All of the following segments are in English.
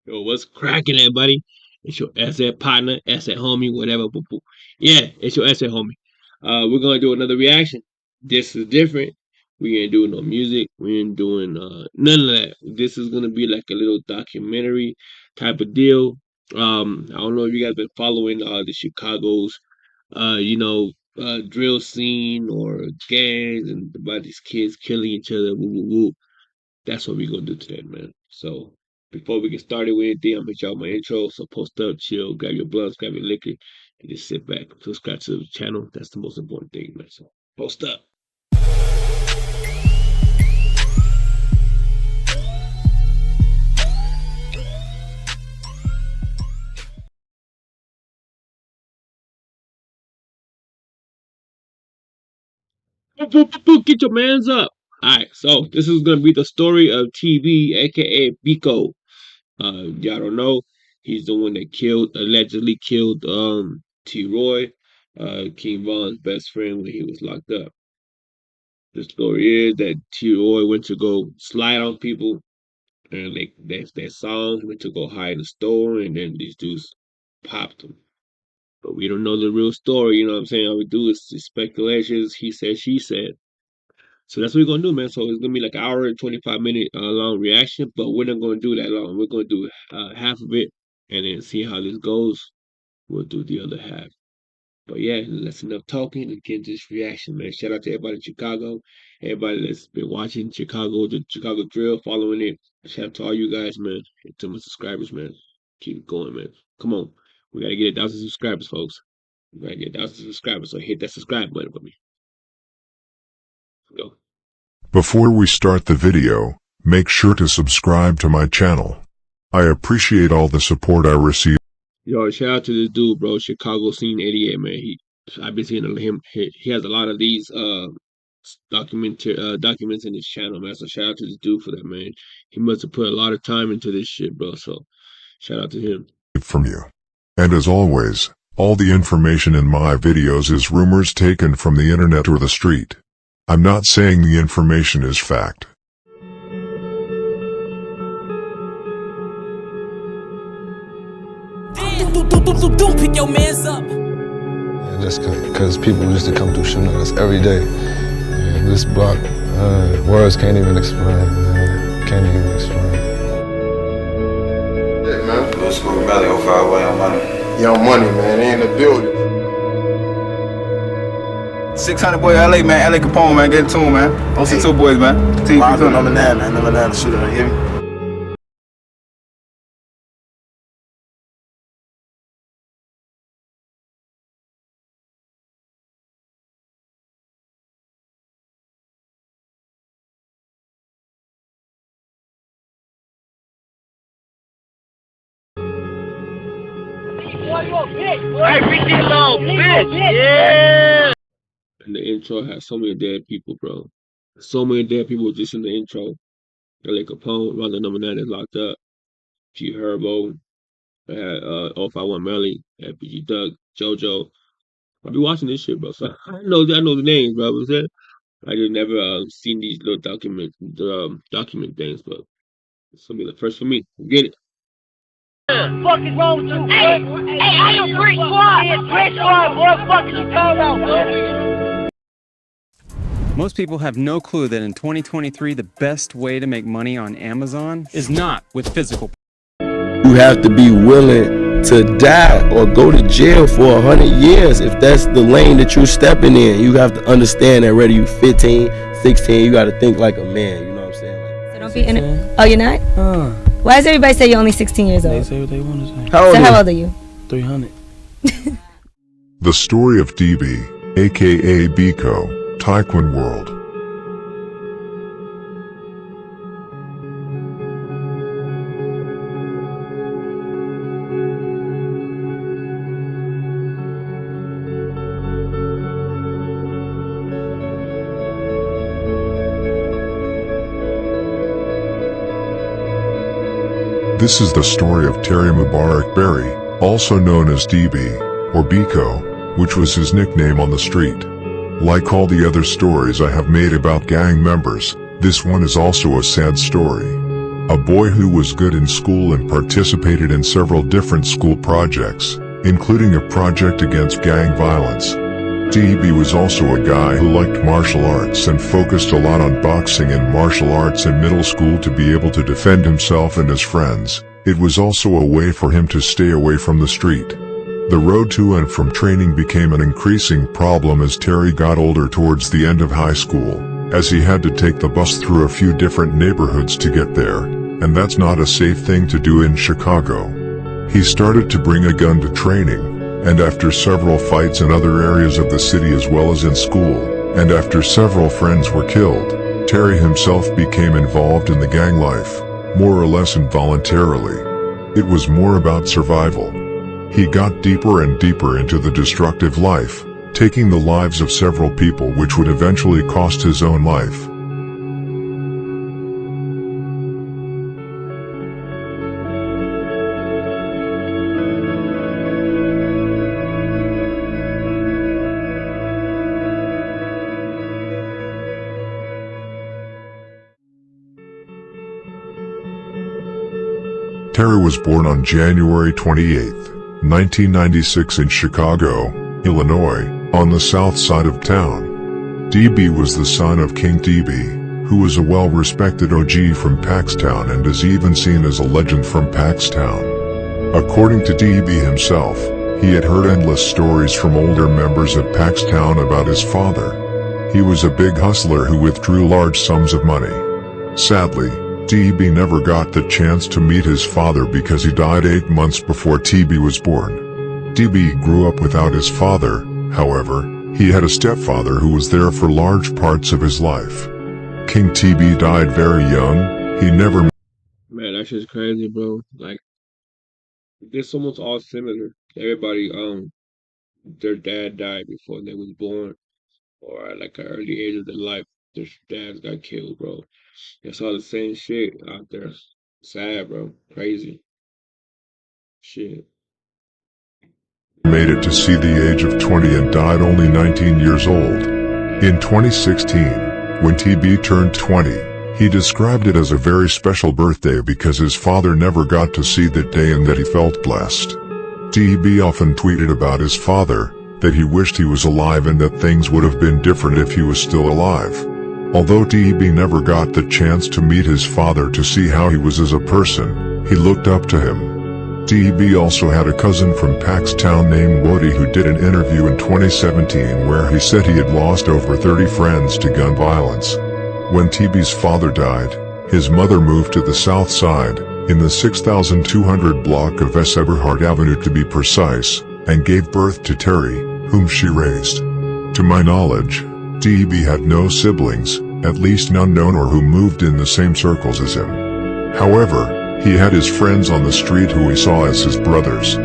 Yo, what's cracking there, buddy? It's your Esse partner, Esse homie, whatever. Boo boo. Yeah, it's your Esse homie. We're gonna do another reaction. This is different. We ain't doing no music. We ain't doing none of that. This is gonna be like a little documentary type of deal. I don't know if you guys been following the Chicago's drill scene or gangs and about these kids killing each other. Woo woo woo. That's what we're gonna do today, man. So before we get started with anything, I'm gonna hit y'all my intro. So post up, chill, grab your blunts, grab your liquor, and just sit back. Subscribe to the channel. That's the most important thing, man. So post up. Get your mans up. Alright, so this is gonna be the story of TV, aka Biko. Y'all don't know, he's the one that allegedly killed T Roy, King Von's best friend when he was locked up. The story is that T Roy went to go slide on people and like their songs went to go hide in the store and then these dudes popped him. But we don't know the real story, you know what I'm saying? All we do is speculations, he said, she said. So that's what we're gonna do, man. So it's gonna be like an hour and 25 minute long reaction, but we're not gonna do that long. We're gonna do half of it and then see how this goes. We'll do the other half. But yeah, that's enough talking and get into this reaction, man. Shout out to everybody in Chicago, everybody that's been watching the Chicago drill, following it. Shout out to all you guys, man. And to my subscribers, man. Keep it going, man. Come on. We gotta get 1,000 subscribers, folks. We gotta get 1,000 subscribers, so hit that subscribe button for me. Let's go. Before we start the video, make sure to subscribe to my channel. I appreciate all the support I receive. Yo, shout out to this dude, bro. Chicago Scene 88, man. I've been seeing him. He has a lot of these documents in his channel, man. So shout out to this dude for that, man. He must have put a lot of time into this shit, bro. So shout out to him. From you. And as always, all the information in my videos is rumors taken from the internet or the street. I'm not saying the information is fact. Pick your mans up. Yeah, just because people used to come through shooting us every day. Yeah, this block, words can't even explain. Can't even explain. Yeah, man. Little school Valley, 05, way on money. Young Money, man. They in the building. 600 boy, LA, man. LA Capone, man. Get it to him, man. OC2 boys, man. Rondo number 9, man. Number 9 shooter, you hear me? Hey, Ricky, little bitch, yeah. And the intro has so many dead people, bro. So many dead people just in the intro. LA Capone, Rondo number 9 is locked up. G Herbo, I had 051 Melly, FPG Doug, JoJo. I be watching this shit, bro. So I know the names, bro. What's that? I just never seen these little document things, but it's gonna be the first for me. Get it. Fuck is wrong with you? Hey, I am Brick Squad. Brick Squad, what the fuck is you talking about? Most people have no clue that in 2023, the best way to make money on Amazon is not with physical. You have to be willing to die or go to jail for 100 years if that's the lane that you're stepping in. You have to understand that whether you're 15, 16, you got to think like a man. You know what I'm saying? Like, so don't be in it. Oh, you're not? Why does everybody say you're only 16 years old? They say what they want to say. How old are you? 300. The story of DB, aka Biko, Taekwondo World. This is the story of Terry Mubarak Berry, also known as DB, or Biko, which was his nickname on the street. Like all the other stories I have made about gang members, this one is also a sad story. a boy who was good in school and participated in several different school projects, including a project against gang violence. DB was also a guy who liked martial arts and focused a lot on boxing and martial arts in middle school to be able to defend himself and his friends. It was also a way for him to stay away from the street. The road to and from training became an increasing problem as Terry got older towards the end of high school, as he had to take the bus through a few different neighborhoods to get there, and that's not a safe thing to do in Chicago. He started to bring a gun to training, and after several fights in other areas of the city as well as in school, and after several friends were killed, Terry himself became involved in the gang life, more or less involuntarily. It was more about survival. He got deeper and deeper into the destructive life, taking the lives of several people, which would eventually cost his own life. Terry was born on January 28, 1996 in Chicago, Illinois, on the south side of town. DB was the son of King DB, who was a well-respected OG from Paxtown and is even seen as a legend from Paxtown. According to DB himself, he had heard endless stories from older members of Paxtown about his father. He was a big hustler who withdrew large sums of money. Sadly, DB never got the chance to meet his father because he died 8 months before TB was born. DB grew up without his father, however. He had a stepfather who was there for large parts of his life. King TB died very young. He never... Man, that shit's crazy, bro. Like, this almost all similar. Everybody, their dad died before they was born, or at like an early age of their life, their dads got killed, bro. It's all the same shit out there. Sad, bro. Crazy. Shit. Made it to see the age of 20 and died only 19 years old. In 2016, when TB turned 20, he described it as a very special birthday because his father never got to see that day and that he felt blessed. TB often tweeted about his father, that he wished he was alive and that things would have been different if he was still alive. Although DB never got the chance to meet his father to see how he was as a person, he looked up to him. DB also had a cousin from Paxtown named Woody who did an interview in 2017 where he said he had lost over 30 friends to gun violence. When TB's father died, his mother moved to the south side, in the 6200 block of S. Eberhard Avenue to be precise, and gave birth to Terry, whom she raised. To my knowledge, DB had no siblings, at least none known or who moved in the same circles as him. However, he had his friends on the street who he saw as his brothers.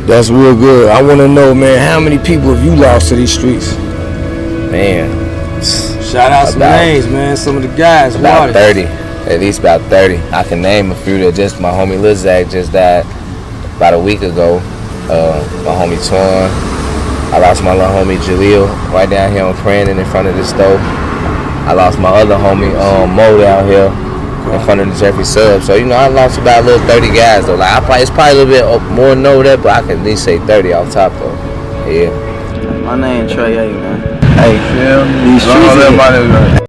That's real good. I want to know, man, how many people have you lost to these streets? Man, shout out some names, man. Some of the guys. About 30, at least about 30. I can name a few. That just my homie Lil Zach just died about a week ago. My homie Twan. I lost my little homie Jaleel right down here on Crandon in front of the stove. I lost my other homie Mo down here in front of the Jeffrey Sub. So, you know, I lost about a little 30 guys, though. Like, it's probably a little bit more than that, but I can at least say 30 off top, though. Yeah. My name TRYOUT, man. Hey, these streets.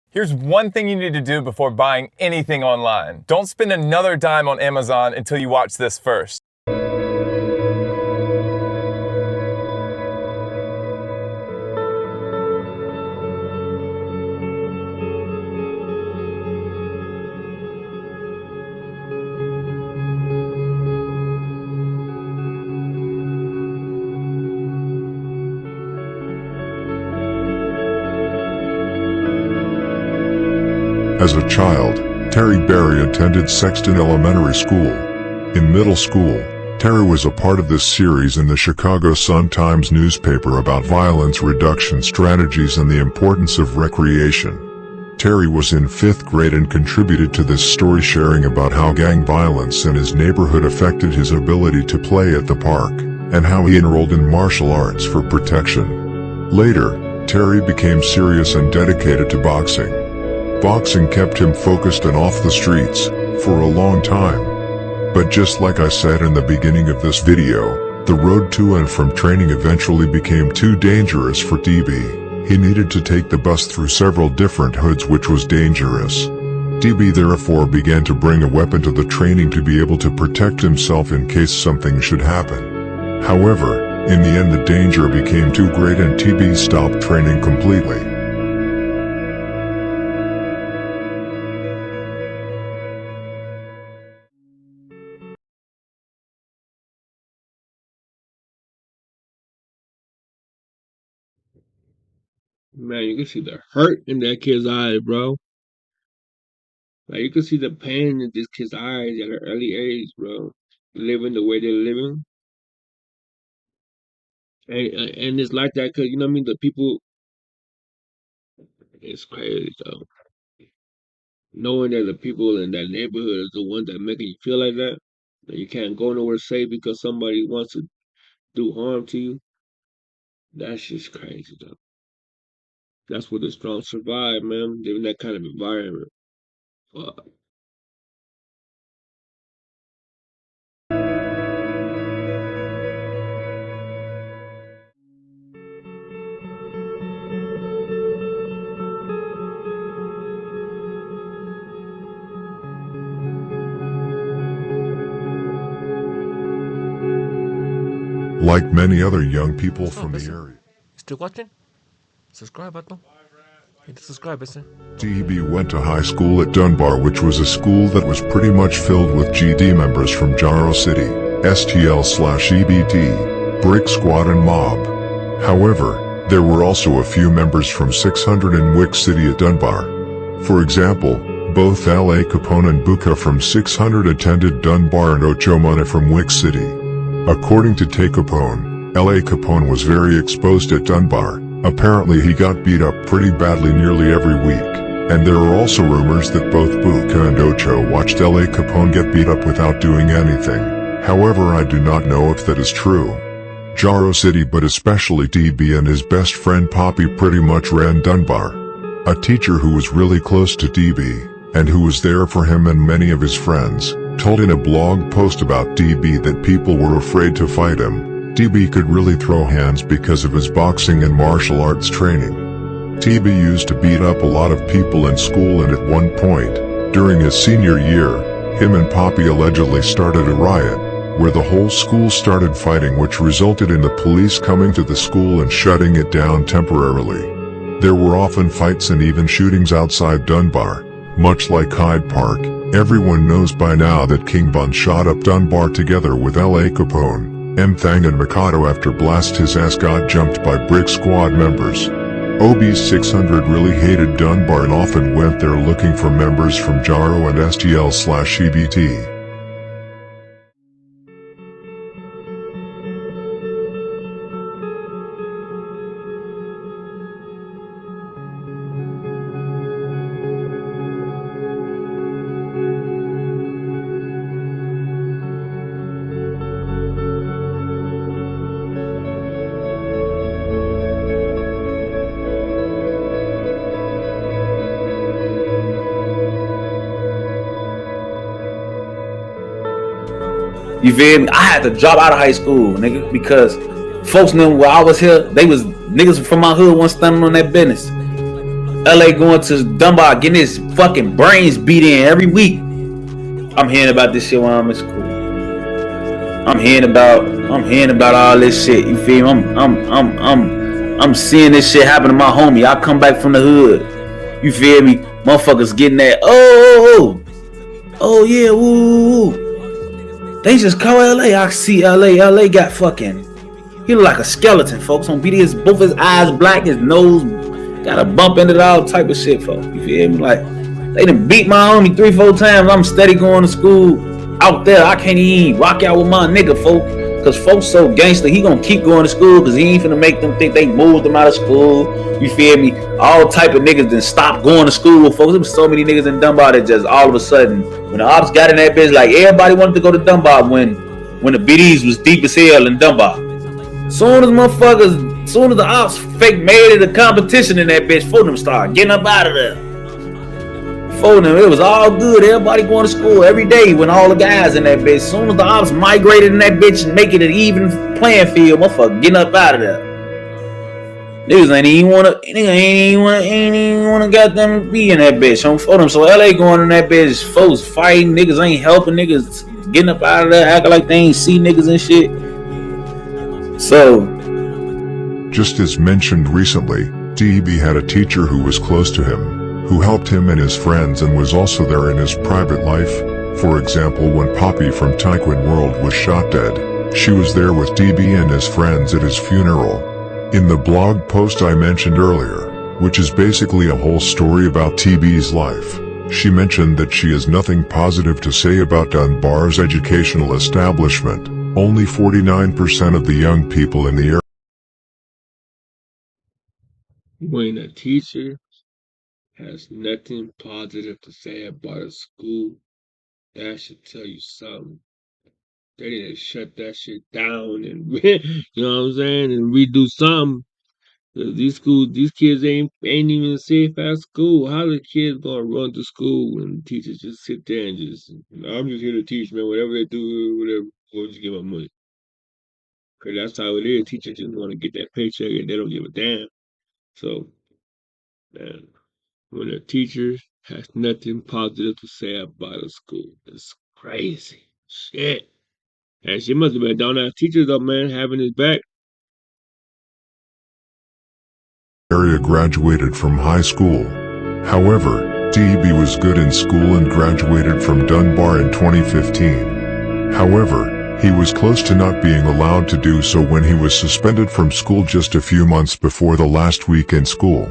Here's one thing you need to do before buying anything online. Don't spend another dime on Amazon until you watch this first. As a child, Terry Berry attended Sexton Elementary School. In middle school, Terry was a part of this series in the Chicago Sun-Times newspaper about violence reduction strategies and the importance of recreation. Terry was in 5th grade and contributed to this story, sharing about how gang violence in his neighborhood affected his ability to play at the park, and how he enrolled in martial arts for protection. Later, Terry became serious and dedicated to boxing. Boxing kept him focused and off the streets for a long time. But just like I said in the beginning of this video, the road to and from training eventually became too dangerous for DB. He needed to take the bus through several different hoods, which was dangerous. DB therefore began to bring a weapon to the training to be able to protect himself in case something should happen. However, in the end the danger became too great and TB stopped training completely. Man, you can see the hurt in that kid's eyes, bro. Like, you can see the pain in this kid's eyes at an early age, bro. Living the way they're living. And it's like that because, you know what I mean? The people, it's crazy, though. Knowing that the people in that neighborhood is the ones that making you feel like that you can't go nowhere safe because somebody wants to do harm to you, that's just crazy, though. That's where the strong survive, man. They're in that kind of environment. Fuck. Like many other young people from the area, Still watching? Subscribe button. Hit the subscribe button. DB went to high school at Dunbar, which was a school that was pretty much filled with GD members from Jaro City, STL/EBT, Brick Squad and Mob. However, there were also a few members from 600 in Wick City at Dunbar. For example, both L.A. Capone and Buka from 600 attended Dunbar and Ochomona from Wick City. According to Tay Capone, L.A. Capone was very exposed at Dunbar. Apparently he got beat up pretty badly nearly every week, and there are also rumors that both Buka and Ocho watched L.A. Capone get beat up without doing anything. However, I do not know if that is true. Jaro City, but especially DB and his best friend Poppy, pretty much ran Dunbar. A teacher who was really close to DB, and who was there for him and many of his friends, told in a blog post about DB that people were afraid to fight him. DB could really throw hands because of his boxing and martial arts training. DB used to beat up a lot of people in school, and at one point, during his senior year, him and Poppy allegedly started a riot, where the whole school started fighting, which resulted in the police coming to the school and shutting it down temporarily. There were often fights and even shootings outside Dunbar. Much like Hyde Park, everyone knows by now that King Bun shot up Dunbar together with L.A. Capone, M. Thang and Mikado after blast his ass got jumped by Brick Squad members. OB's 600 really hated Dunbar and often went there looking for members from Jaro and STL/EBT. You feel me? I had to drop out of high school, nigga, because folks knew where I was here. They was niggas from my hood was standing on that business. LA going to Dunbar, getting his fucking brains beat in every week. I'm hearing about this shit while I'm in school. I'm hearing about all this shit. You feel me? I'm seeing this shit happen to my homie. I come back from the hood. You feel me? Motherfuckers getting that. Oh yeah, woo. They just call LA. I see LA got fucking. He look like a skeleton, folks. On BD, both his eyes black, his nose got a bump in it, all type of shit, folks. You feel me? Like, They done beat my homie 3-4 times. I'm steady going to school out there. I can't even rock out with my nigga, folk. Cause folks so gangster, he gonna keep going to school cause he ain't finna make them think they moved him out of school. You feel me? All type of niggas then stop going to school, folks. There was so many niggas in Dunbar that just all of a sudden, when the ops got in that bitch, like everybody wanted to go to Dunbar when the BDs was deep as hell in Dunbar. Soon as the ops fake made it a competition in that bitch, for them start getting up out of there. For them, it was all good. Everybody going to school every day when all the guys in that bitch. As soon as the ops migrated in that bitch and make it an even playing field, motherfucker getting up out of there. Niggas ain't even wanna got them be in that bitch. For them, so LA going in that bitch, folks fighting, niggas ain't helping, niggas getting up out of there, acting like they ain't see niggas and shit. So, just as mentioned recently, DB had a teacher who was close to him, who helped him and his friends and was also there in his private life. For example, when Poppy from Taekwondo World was shot dead, she was there with DB and his friends at his funeral. In the blog post I mentioned earlier, which is basically a whole story about TB's life, she mentioned that she has nothing positive to say about Dunbar's educational establishment. Only 49% of the young people in the area. When a teacher has nothing positive to say about a school, that should tell you something. They need to shut that shit down and you know what I'm saying, and redo something. These kids ain't even safe at school. How the kids gonna run to school and teachers just sit there and just, I'm just here to teach, man. Whatever they do, whatever, we'll just give them money. Cause that's how it is. Teachers just want to get that paycheck and they don't give a damn. So, man, when a teacher has nothing positive to say about a school, it's crazy. Shit. And she must have been down as teachers though, man, having his back. Area graduated from high school. However, DB was good in school and graduated from Dunbar in 2015. However, he was close to not being allowed to do so when he was suspended from school just a few months before the last week in school.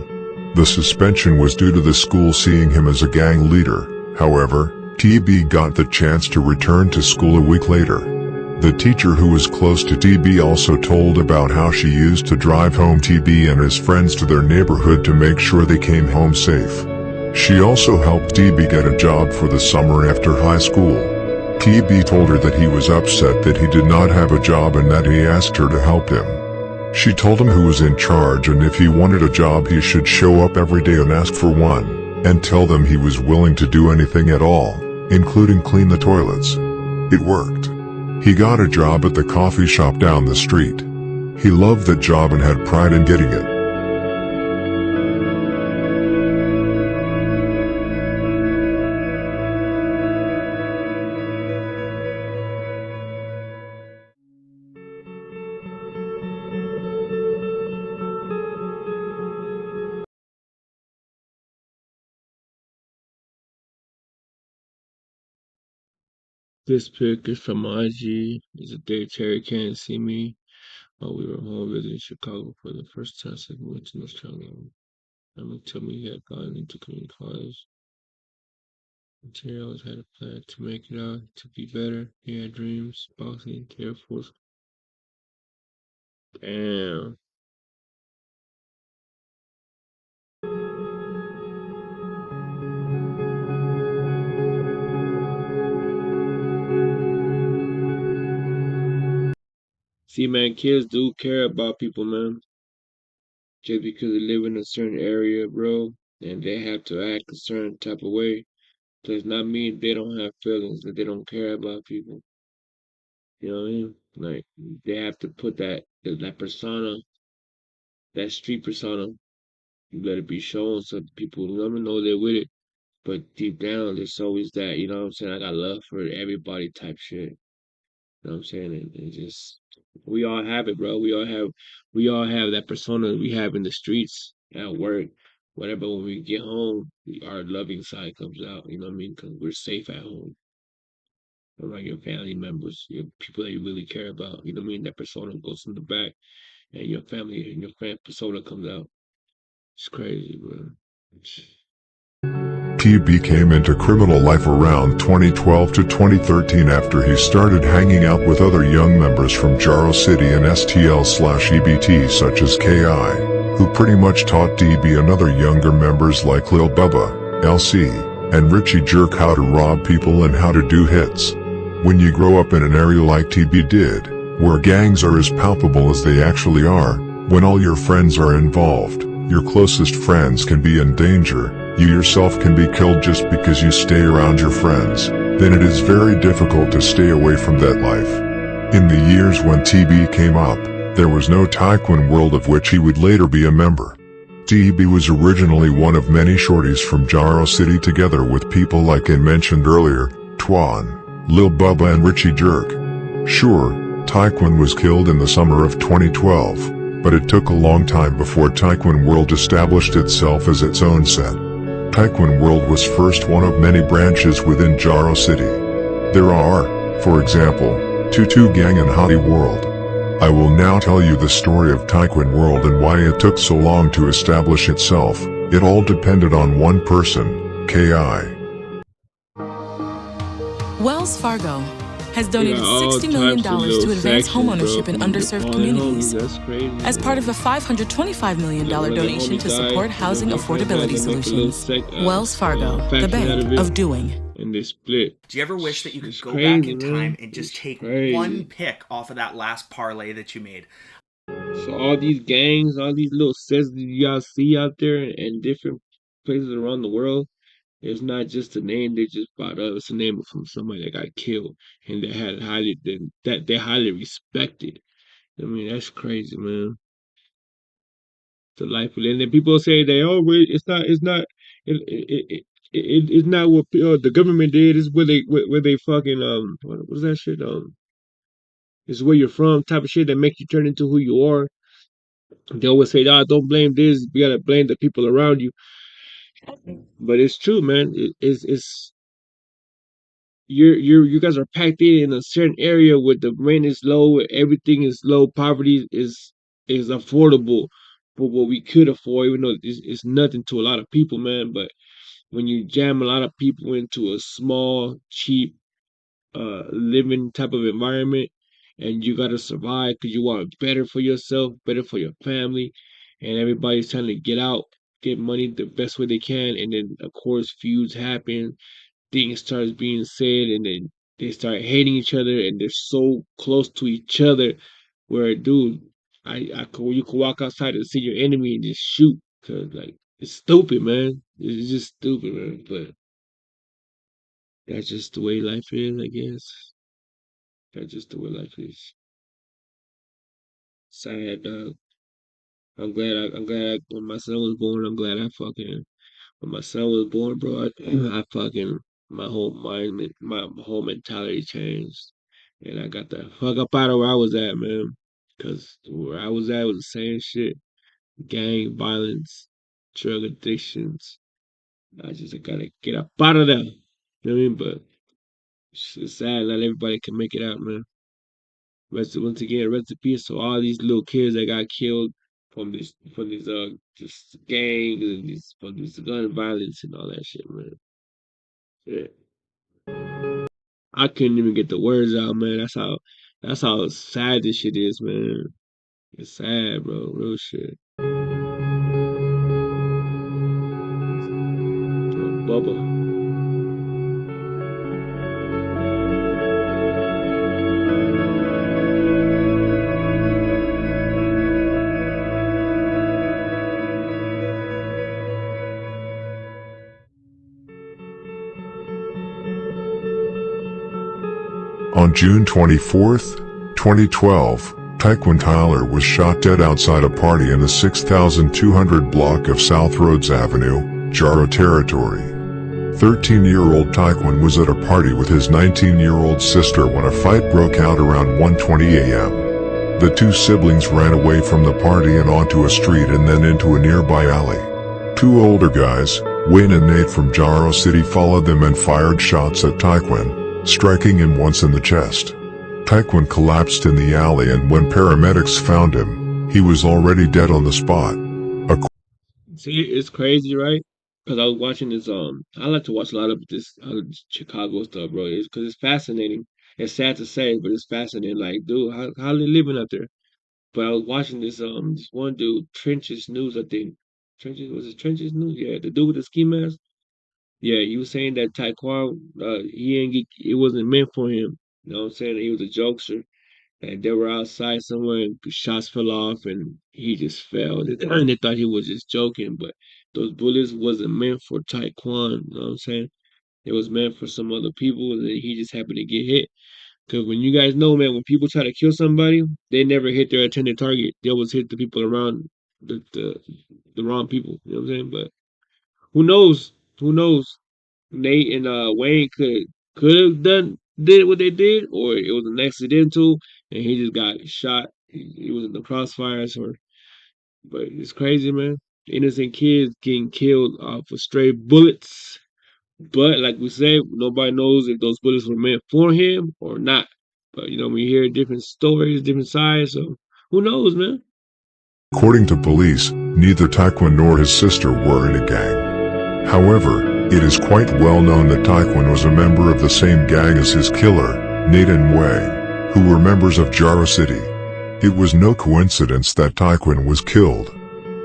The suspension was due to the school seeing him as a gang leader. However, DB got the chance to return to school a week later. The teacher who was close to DB also told about how she used to drive home DB and his friends to their neighborhood to make sure they came home safe. She also helped DB get a job for the summer after high school. DB told her that he was upset that he did not have a job and that he asked her to help him. She told him who was in charge and if he wanted a job he should show up every day and ask for one, and tell them he was willing to do anything at all, including clean the toilets. It worked. He got a job at the coffee shop down the street. He loved that job and had pride in getting it. This pic is from my IG. It's a day Terry can't see me. We were home visiting Chicago for the first time since we went to North Carolina. Emily told me he had gotten into community college. Terry always had a plan to make it out, to be better. He had dreams, boxing, Air Force. Damn. See, man, kids do care about people, man. Just because they live in a certain area, bro, and they have to act a certain type of way, does not mean they don't have feelings, that they don't care about people. You know what I mean? Like, they have to put that persona, that street persona, you let it be shown so people know they're with it. But deep down, there's always that, you know what I'm saying? I got love for everybody type shit. You know what I'm saying? And just, we all have it, bro. We all have that persona we have in the streets, at work, whatever. When we get home, our loving side comes out. You know what I mean? Because we're safe at home around your family members, your people that you really care about. You know what I mean? That persona goes in the back, and your family and your friend persona comes out. It's crazy, bro. TB came into criminal life around 2012 to 2013 after he started hanging out with other young members from Jaro City and STL/EBT such as KI, who pretty much taught DB and other younger members like Lil Bubba, LC, and Richie Jerk how to rob people and how to do hits. When you grow up in an area like TB did, where gangs are as palpable as they actually are, when all your friends are involved, your closest friends can be in danger, you yourself can be killed just because you stay around your friends, then it is very difficult to stay away from that life. In the years when TB came up, there was no Taekwondo world of which he would later be a member. TB was originally one of many shorties from Jaro City together with people like I mentioned earlier, Twan, Lil Bubba and Richie Jerk. Sure, Taekwondo was killed in the summer of 2012, but it took a long time before Taekwondo World established itself as its own set. Taekwondo World was first one of many branches within Jaro City. There are, for example, Tutu Gang and Hottie World. I will now tell you the story of Taekwondo World and why it took so long to establish itself. It all depended on one person, KI. Wells Fargo has donated $60 million to advance homeownership in underserved communities as part of a $525 million donation to support housing affordability solutions. Wells Fargo, the bank of doing. And they split. Do you ever wish that you could go back in time and just take one pick off of that last parlay that you made? So all these gangs, all these little sets that y'all see out there in different places around the world, it's not just a name they just brought up. It's a name from somebody that got killed and they had that they highly respected. I mean, that's crazy, man. The life we live. And then people say that, oh, wait, it's not it's not what the government did. It's where they fucking what's that shit it's where you're from type of shit that makes you turn into who you are. They always say, "Ah, don't blame this. You gotta blame the people around you." But it's true, man. It's you guys are packed in a certain area where the rent is low, everything is low, poverty is affordable for what we could afford, even though it's nothing to a lot of people, man. But when you jam a lot of people into a small, cheap, living type of environment, and you gotta survive because you want better for yourself, better for your family, and everybody's trying to get out, get money the best way they can, and then of course feuds happen, things starts being said, and then they start hating each other, and they're so close to each other, where dude, you could walk outside and see your enemy and just shoot, cause like it's stupid, man. It's just stupid, man. But that's just the way life is, I guess. That's just the way life is. Sad, dog. I'm glad when my son was born. I'm glad when my son was born, bro. I fucking my whole mind, my whole mentality changed, and I got the fuck up out of where I was at, man. Cause where I was at was the same shit: gang violence, drug addictions. I just gotta get up out of there. You know what I mean? But it's sad not everybody can make it out, man. Once again, rest in peace to all these little kids that got killed from these just gangs and from this gun violence and all that shit, man. Yeah. I couldn't even get the words out, man. That's how sad this shit is, man. It's sad, bro. Real shit. Bubba. On June 24th, 2012, Taekwondo Tyler was shot dead outside a party in the 6200 block of South Rhodes Avenue, Jaro Territory. 13-year-old Taekwondo was at a party with his 19-year-old sister when a fight broke out around 1:20 a.m. The two siblings ran away from the party and onto a street and then into a nearby alley. Two older guys, Wayne and Nate from Jaro City, followed them and fired shots at Taekwondo, striking him once in the chest. Taekwondo collapsed in the alley, and when paramedics found him, he was already dead on the spot. See, it's crazy, right? Because I was watching this. I like to watch a lot of this Chicago stuff, bro. Because it's fascinating. It's sad to say, but it's fascinating. Like, dude, how they living up there? But I was watching this one dude, Trenches News, I think. Trenches was it Trenches News? Yeah, the dude with the ski mask. Yeah, he was saying that Taekwondo, he ain't get, it wasn't meant for him. You know what I'm saying? He was a jokester. And they were outside somewhere and shots fell off and he just fell. And they thought he was just joking, but those bullets wasn't meant for Taekwondo. You know what I'm saying? It was meant for some other people, and then he just happened to get hit. Because when you guys know, man, when people try to kill somebody, they never hit their intended target. They always hit the people around the wrong people. You know what I'm saying? But who knows? Who knows? Nate and Wayne could have did what they did, or it was an accidental, and he just got shot. He was in the crossfires, or but it's crazy, man. Innocent kids getting killed off of stray bullets. But like we said, nobody knows if those bullets were meant for him or not. But you know, we hear different stories, different sides, so who knows, man? According to police, neither Taekwon nor his sister were in a gang. However, it is quite well known that Taekwon was a member of the same gang as his killer, Nate and Wei, who were members of Jaro City. It was no coincidence that Taekwon was killed.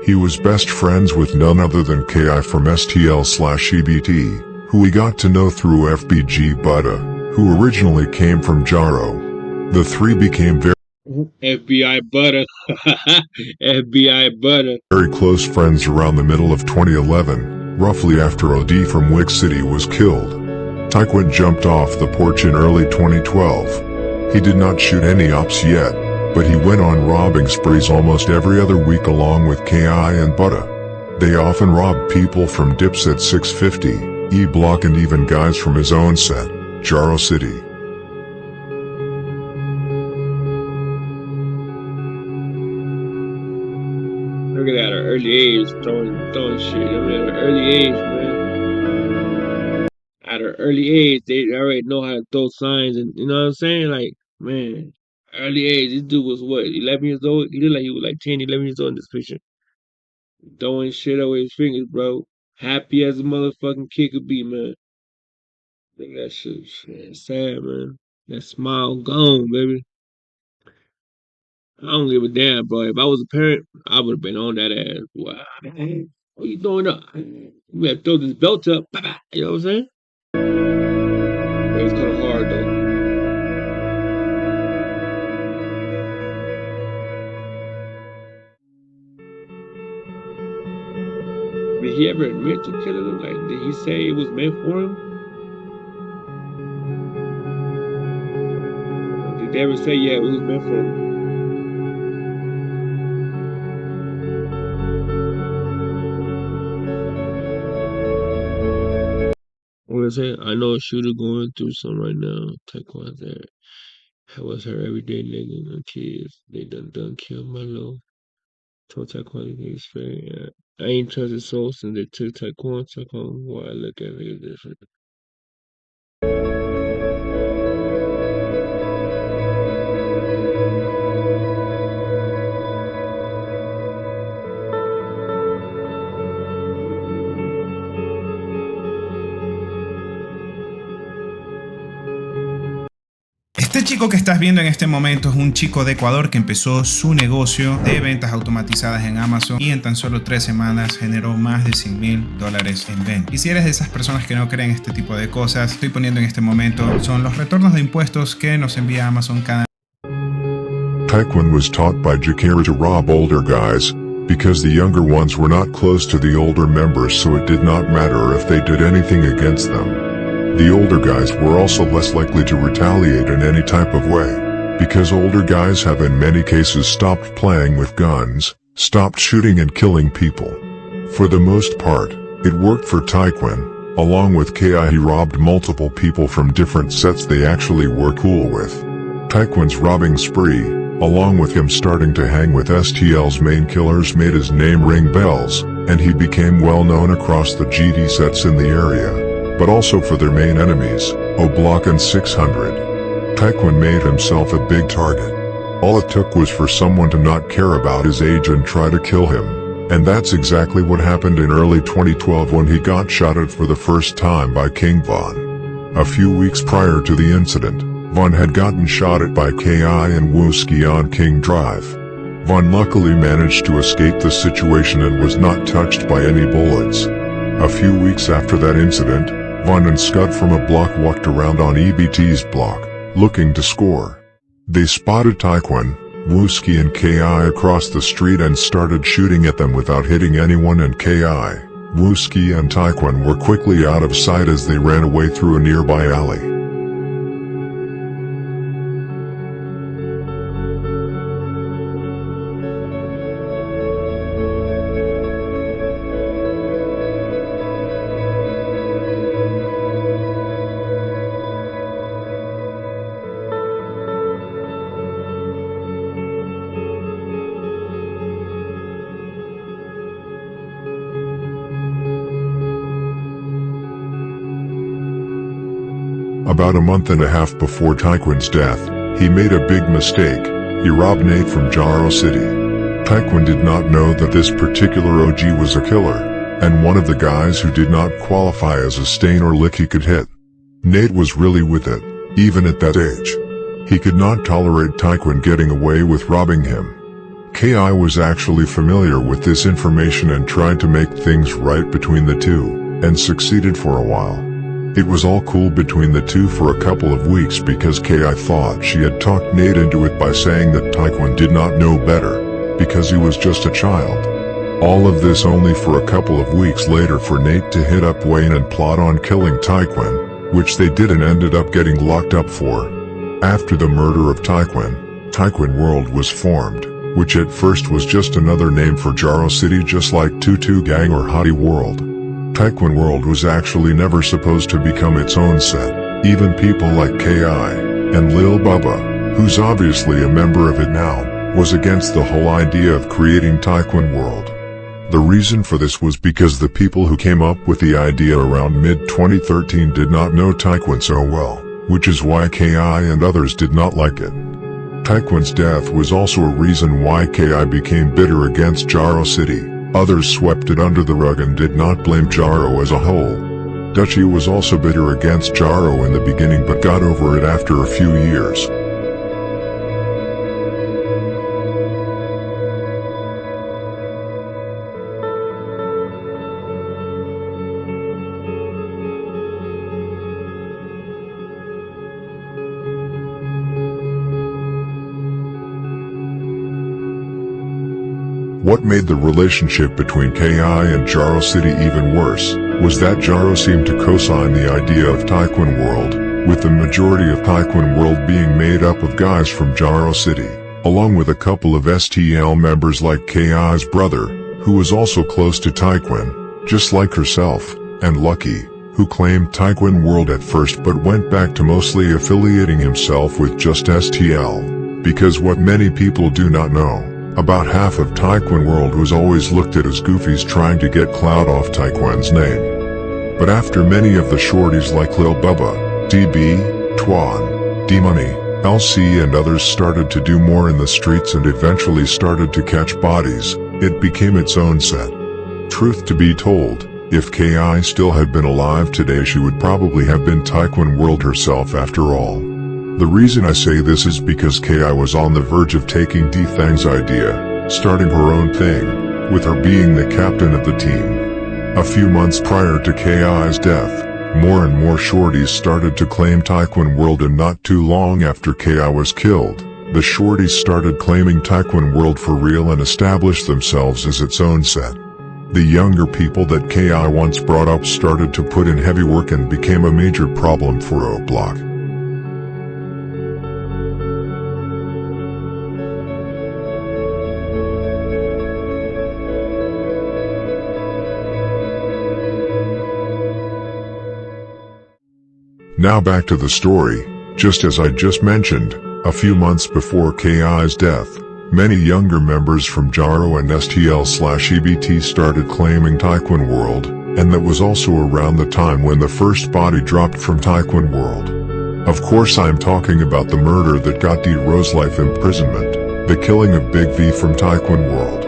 He was best friends with none other than Ki from STL/EBT, who we got to know through FBG Buddha, who originally came from Jaro. The three became FBI Butter. FBI Butter. very close friends around the middle of 2011, roughly after OD from Wick City was killed. Taekwon jumped off the porch in early 2012. He did not shoot any ops yet, but he went on robbing sprees almost every other week along with KI and Buddha. They often robbed people from Dipset 650, E-Block and even guys from his own set, Jaro City. Look at that, at an early age, throwing shit. I mean, at an early age, man. At an early age, they already know how to throw signs, and you know what I'm saying? Like, man, early age, this dude was what, 11 years old? He looked like he was like 10, 11 years old in this picture. Throwing shit over his fingers, bro. Happy as a motherfucking kid could be, man. Look at that shit. It's sad, man. That smile gone, baby. I don't give a damn, bro. If I was a parent, I would have been on that ass. Wow. What you doing up? You better throw this belt up. You know what I'm saying? It was kind of hard, though. Did he ever admit to killing him? Like, did he say it was meant for him? Did they ever say, yeah, it was meant for him? What I say? I know a shooter going through something right now. Taekwon's there. That was her everyday nigga and kids. They done killed my little. Told Taekwon niggas fair. Yeah. I ain't trusted soul since they took Taekwon. Why I look at niggas different. Este chico que estás viendo en este momento es un chico de Ecuador que empezó su negocio de ventas automatizadas en Amazon y en tan solo 3 semanas generó más de $100,000 en ventas. Y si eres de esas personas que no creen este tipo de cosas, estoy poniendo en este momento son los retornos de impuestos que nos envía Amazon cada. Taekwon was taught by Jakara to rob older guys, because the younger ones were not close to the older members, so it did not matter if they did anything against them. The older guys were also less likely to retaliate in any type of way, because older guys have in many cases stopped playing with guns, stopped shooting and killing people. For the most part, it worked for Taekwon. Along with KI, he robbed multiple people from different sets they actually were cool with. Taekwon's robbing spree, along with him starting to hang with STL's main killers, made his name ring bells, and he became well known across the GD sets in the area, but also for their main enemies, O-Block and 600. Taekwon made himself a big target. All it took was for someone to not care about his age and try to kill him. And that's exactly what happened in early 2012 when he got shotted for the first time by King Von. A few weeks prior to the incident, Von had gotten shotted by Ki and Wooski on King Drive. Von luckily managed to escape the situation and was not touched by any bullets. A few weeks after that incident, Von and Scud from a block walked around on EBT's block, looking to score. They spotted Taekwon, Wooski and Ki across the street and started shooting at them without hitting anyone, and Ki, Wooski and Taekwon were quickly out of sight as they ran away through a nearby alley. About a month and a half before Taekwon's death, he made a big mistake. He robbed Nate from Jaro City. Taekwon did not know that this particular OG was a killer, and one of the guys who did not qualify as a stain or lick he could hit. Nate was really with it, even at that age. He could not tolerate Taekwon getting away with robbing him. Ki was actually familiar with this information and tried to make things right between the two, and succeeded for a while. It was all cool between the two for a couple of weeks because Ki thought she had talked Nate into it by saying that Taekwon did not know better, because he was just a child. All of this only for a couple of weeks later for Nate to hit up Wayne and plot on killing Taekwon, which they did and ended up getting locked up for. After the murder of Taekwon, Taekwon World was formed, which at first was just another name for Jaro City, just like Tutu Gang or Hottie World. Taekwon World was actually never supposed to become its own set. Even people like Ki and Lil Bubba, who's obviously a member of it now, was against the whole idea of creating Taekwon World. The reason for this was because the people who came up with the idea around mid-2013 did not know Taekwon so well, which is why Ki and others did not like it. Taekwon's death was also a reason why Ki became bitter against Jaro City. Others swept it under the rug and did not blame Jaro as a whole. Dutchie was also bitter against Jaro in the beginning but got over it after a few years. What made the relationship between Ki and Jaro City even worse was that Jaro seemed to co-sign the idea of Taekwon World, with the majority of Taekwon World being made up of guys from Jaro City, along with a couple of STL members like Ki's brother, who was also close to Taekwon, just like herself, and Lucky, who claimed Taekwon World at first but went back to mostly affiliating himself with just STL, because what many people do not know, about half of Taekwon World was always looked at as goofies trying to get clout off Taekwon's name. But after many of the shorties like Lil Bubba, DB, Twan, D-Money, LC and others started to do more in the streets and eventually started to catch bodies, it became its own set. Truth to be told, if Ki still had been alive today she would probably have been Taekwon World herself after all. The reason I say this is because Ki was on the verge of taking D-Thang's idea, starting her own thing, with her being the captain of the team. A few months prior to Ki's death, more and more shorties started to claim Taekwon World, and not too long after Ki was killed, the shorties started claiming Taekwon World for real and established themselves as its own set. The younger people that Ki once brought up started to put in heavy work and became a major problem for O Block. Now back to the story. Just as I just mentioned, a few months before Ki's death, many younger members from Jaro and STL/EBT started claiming Taekwon World, and that was also around the time when the first body dropped from Taekwon World. Of course I'm talking about the murder that got D Rose life imprisonment, the killing of Big V from Taekwon World.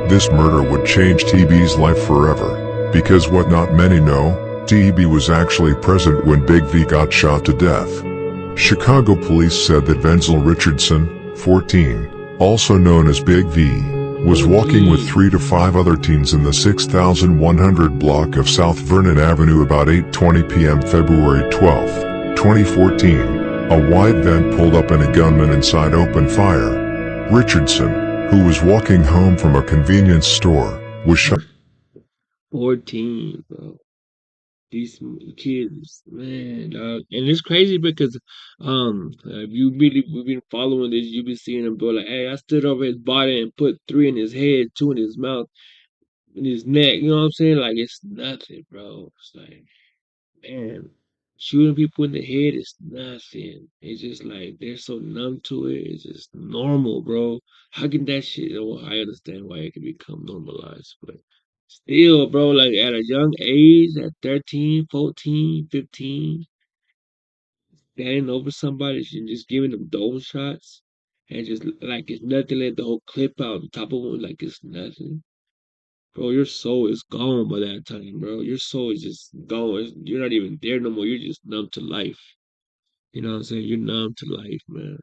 This murder would change TB's life forever, because what not many know, TB was actually present when Big V got shot to death. Chicago police said that Wenzel Richardson, 14, also known as Big V, was walking with 3 to 5 other teens in the 6100 block of South Vernon Avenue about 8:20 p.m. February 12, 2014. A wide van pulled up and a gunman inside opened fire. Richardson, who was walking home from a convenience store, was shot. 14, bro. These kids, man, dog. And it's crazy because, if we've been following this, you've been seeing him, bro. Like, hey, I stood over his body and put 3 in his head, 2 in his mouth, in his neck. You know what I'm saying? Like, it's nothing, bro. It's like, man, shooting people in the head is nothing. It's just like they're so numb to it. It's just normal, bro. How can that shit? Well, I understand why it can become normalized, but still, bro, like at a young age, at 13, 14, 15, standing over somebody and just giving them dome shots and just like it's nothing, let the whole clip out on top of them like it's nothing. Bro, your soul is gone by that time, bro. Your soul is just gone. You're not even there no more. You're just numb to life. You know what I'm saying? You're numb to life, man.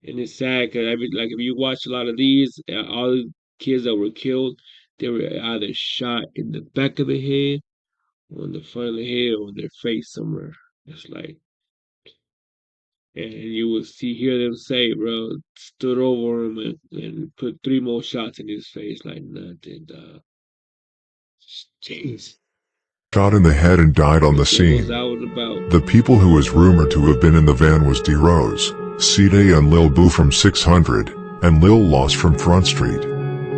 And it's sad because like if you watch a lot of these, all the kids that were killed, they were either shot in the back of the head, or in the front of the head, or in their face somewhere. It's like, and you will hear them say, bro, stood over him and put 3 more shots in his face like nothing, dog. Jeez. Shot in the head and died on the scene. The people who was rumored to have been in the van was D Rose, C-Day and Lil Boo from 600, and Lil Loss from Front Street.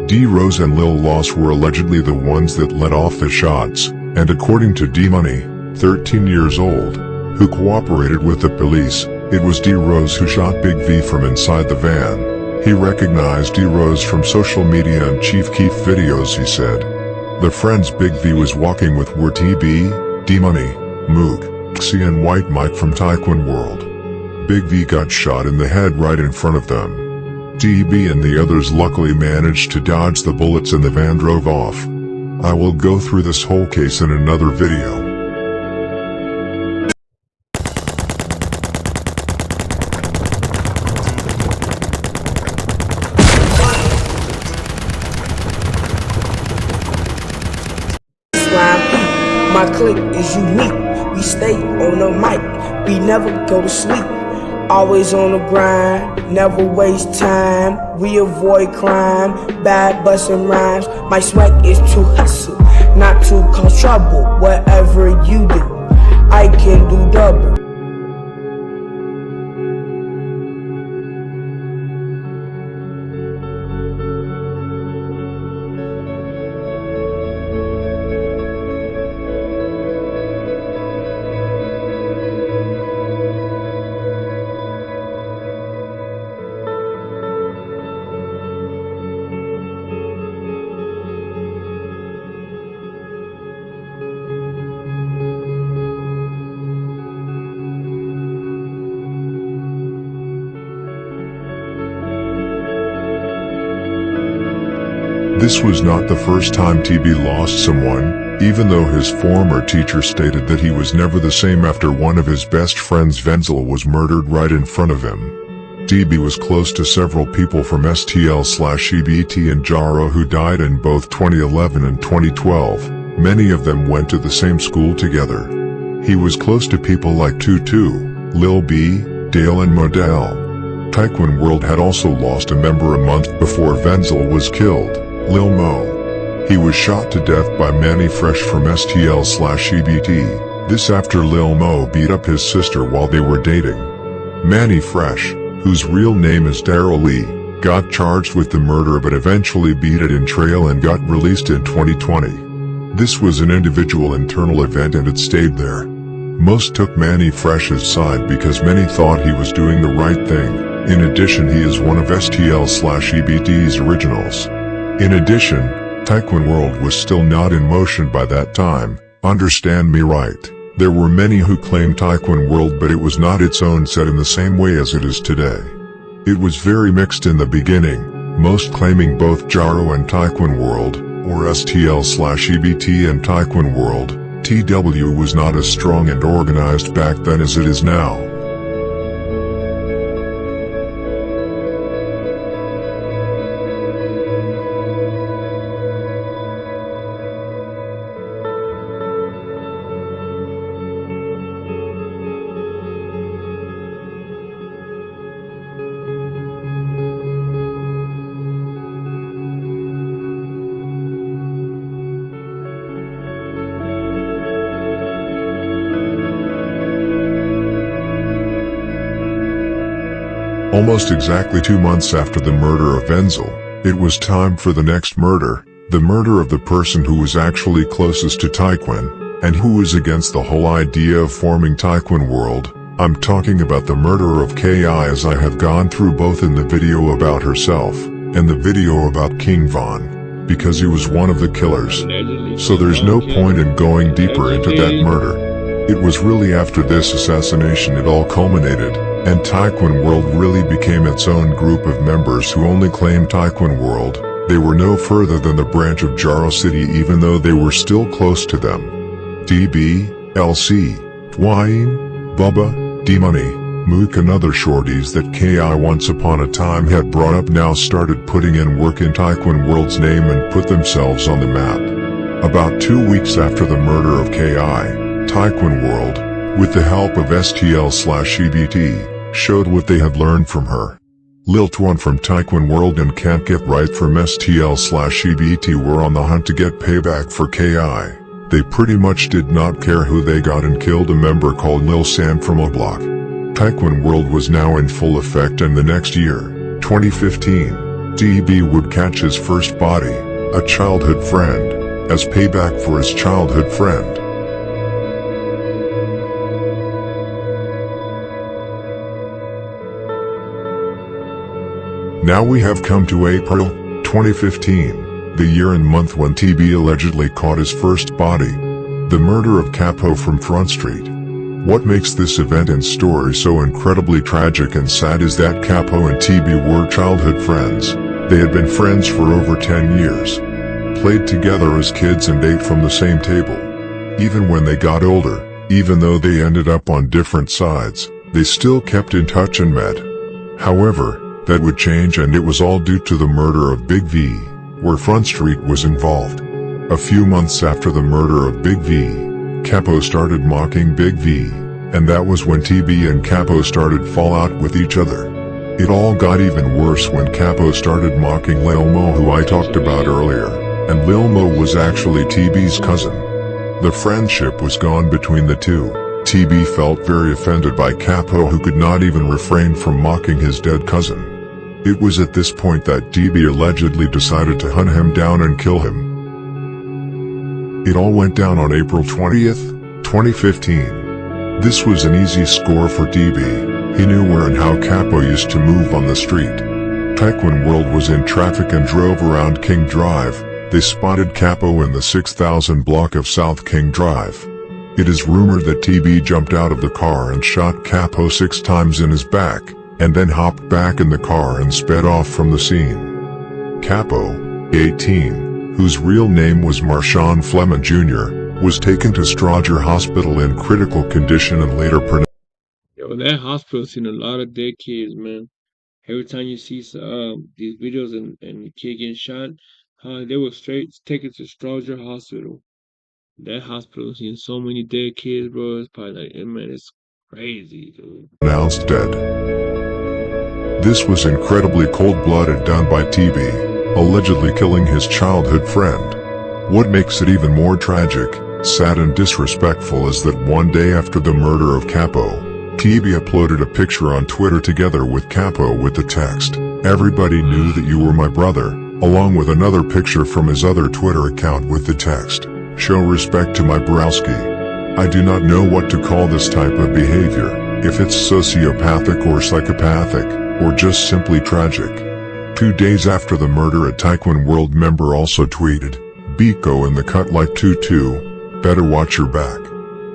D Rose and Lil Loss were allegedly the ones that let off the shots, and according to D Money, 13 years old, who cooperated with the police, it was D Rose who shot Big V from inside the van. He recognized D Rose from social media and Chief Keef videos, he said. The friends Big V was walking with were TB, D Money, Moog, Xe and White Mike from Taekwon World. Big V got shot in the head right in front of them. TB and the others luckily managed to dodge the bullets and the van drove off. I will go through this whole case in another video. My clique is unique, we stay on the mic, we never go to sleep. Always on the grind, never waste time, we avoid crime, bad bustin' rhymes. My swag is to hustle, not to cause trouble. Whatever you do, I can do double. This was not the first time TB lost someone, even though his former teacher stated that he was never the same after one of his best friends Wenzel was murdered right in front of him. TB was close to several people from STL/EBT and Jaro who died in both 2011 and 2012, many of them went to the same school together. He was close to people like Tutu, Lil B, Dale and Modell. Taekwon World had also lost a member a month before Wenzel was killed. Lil Mo. He was shot to death by Manny Fresh from STL/EBT, this after Lil Mo beat up his sister while they were dating. Manny Fresh, whose real name is Daryl Lee, got charged with the murder but eventually beat it in trial and got released in 2020. This was an individual internal event and it stayed there. Most took Manny Fresh's side because many thought he was doing the right thing. In addition, he is one of STL/EBT's originals. In addition, Taekwon World was still not in motion by that time, understand me right. There were many who claimed Taekwon World but it was not its own set in the same way as it is today. It was very mixed in the beginning, most claiming both Jaro and Taekwon World, or STL/EBT and Taekwon World. TW was not as strong and organized back then as it is now. Almost exactly 2 months after the murder of Enzel, it was time for the next murder, the murder of the person who was actually closest to Taekwon, and who was against the whole idea of forming Taekwon World. I'm talking about the murder of KI, as I have gone through both in the video about herself, and the video about King Von, because he was one of the killers. So there's no point in going deeper into that murder. It was really after this assassination it all culminated, and Taekwon World really became its own group of members who only claimed Taekwon World. They were no further than the branch of Jaro City, even though they were still close to them. DB, LC, Dwayne, Bubba, D-Money, Mook and other shorties that KI once upon a time had brought up now started putting in work in Taekwon World's name and put themselves on the map. About 2 weeks after the murder of KI, Taekwon World, with the help of STL/EBT, showed what they had learned from her. Lil Twon from Taekwon World and Can't Get Right from STL/EBT were on the hunt to get payback for KI. They pretty much did not care who they got and killed a member called Lil Sam from a block. Taekwon World was now in full effect, and the next year, 2015, DB would catch his first body, a childhood friend, as payback for his childhood friend. Now we have come to April 2015, the year and month when TB allegedly caught his first body, the murder of Capo from Front Street. What makes this event and story so incredibly tragic and sad is that Capo and TB were childhood friends. They had been friends for over 10 years, played together as kids and ate from the same table. Even when they got older, even though they ended up on different sides, they still kept in touch and met. However, that would change, and it was all due to the murder of Big V, where Front Street was involved. A few months after the murder of Big V, Capo started mocking Big V, and that was when TB and Capo started fallout with each other. It all got even worse when Capo started mocking Lil Mo, who I talked about earlier, and Lil Mo was actually TB's cousin. The friendship was gone between the two. TB felt very offended by Capo, who could not even refrain from mocking his dead cousin. It was at this point that DB allegedly decided to hunt him down and kill him. It all went down on April 20th, 2015. This was an easy score for DB. He knew where and how Capo used to move on the street. Taekwon World was in traffic and drove around King Drive. They spotted Capo in the 6000 block of South King Drive. It is rumored that TB jumped out of the car and shot Capo 6 times in his back, and then hopped back in the car and sped off from the scene. Capo, 18, whose real name was Marshawn Fleming Jr., was taken to Strager Hospital in critical condition and later pronounced. Yo, that hospital seen a lot of dead kids, man. Every time you see these videos and the kid getting shot, they were straight taken to Strager Hospital. That hospital seen so many dead kids, bro. It's probably like, man, it's crazy, dude. Pronounced dead. This was incredibly cold-blooded, done by TB, allegedly killing his childhood friend. What makes it even more tragic, sad and disrespectful is that one day after the murder of Capo, TB uploaded a picture on Twitter together with Capo with the text, "Everybody knew that you were my brother," along with another picture from his other Twitter account with the text, "Show respect to my browski." I do not know what to call this type of behavior, if it's sociopathic or psychopathic, or just simply tragic. 2 days after the murder, a Taekwon World member also tweeted, "Biko in the cut like 2-2, better watch your back."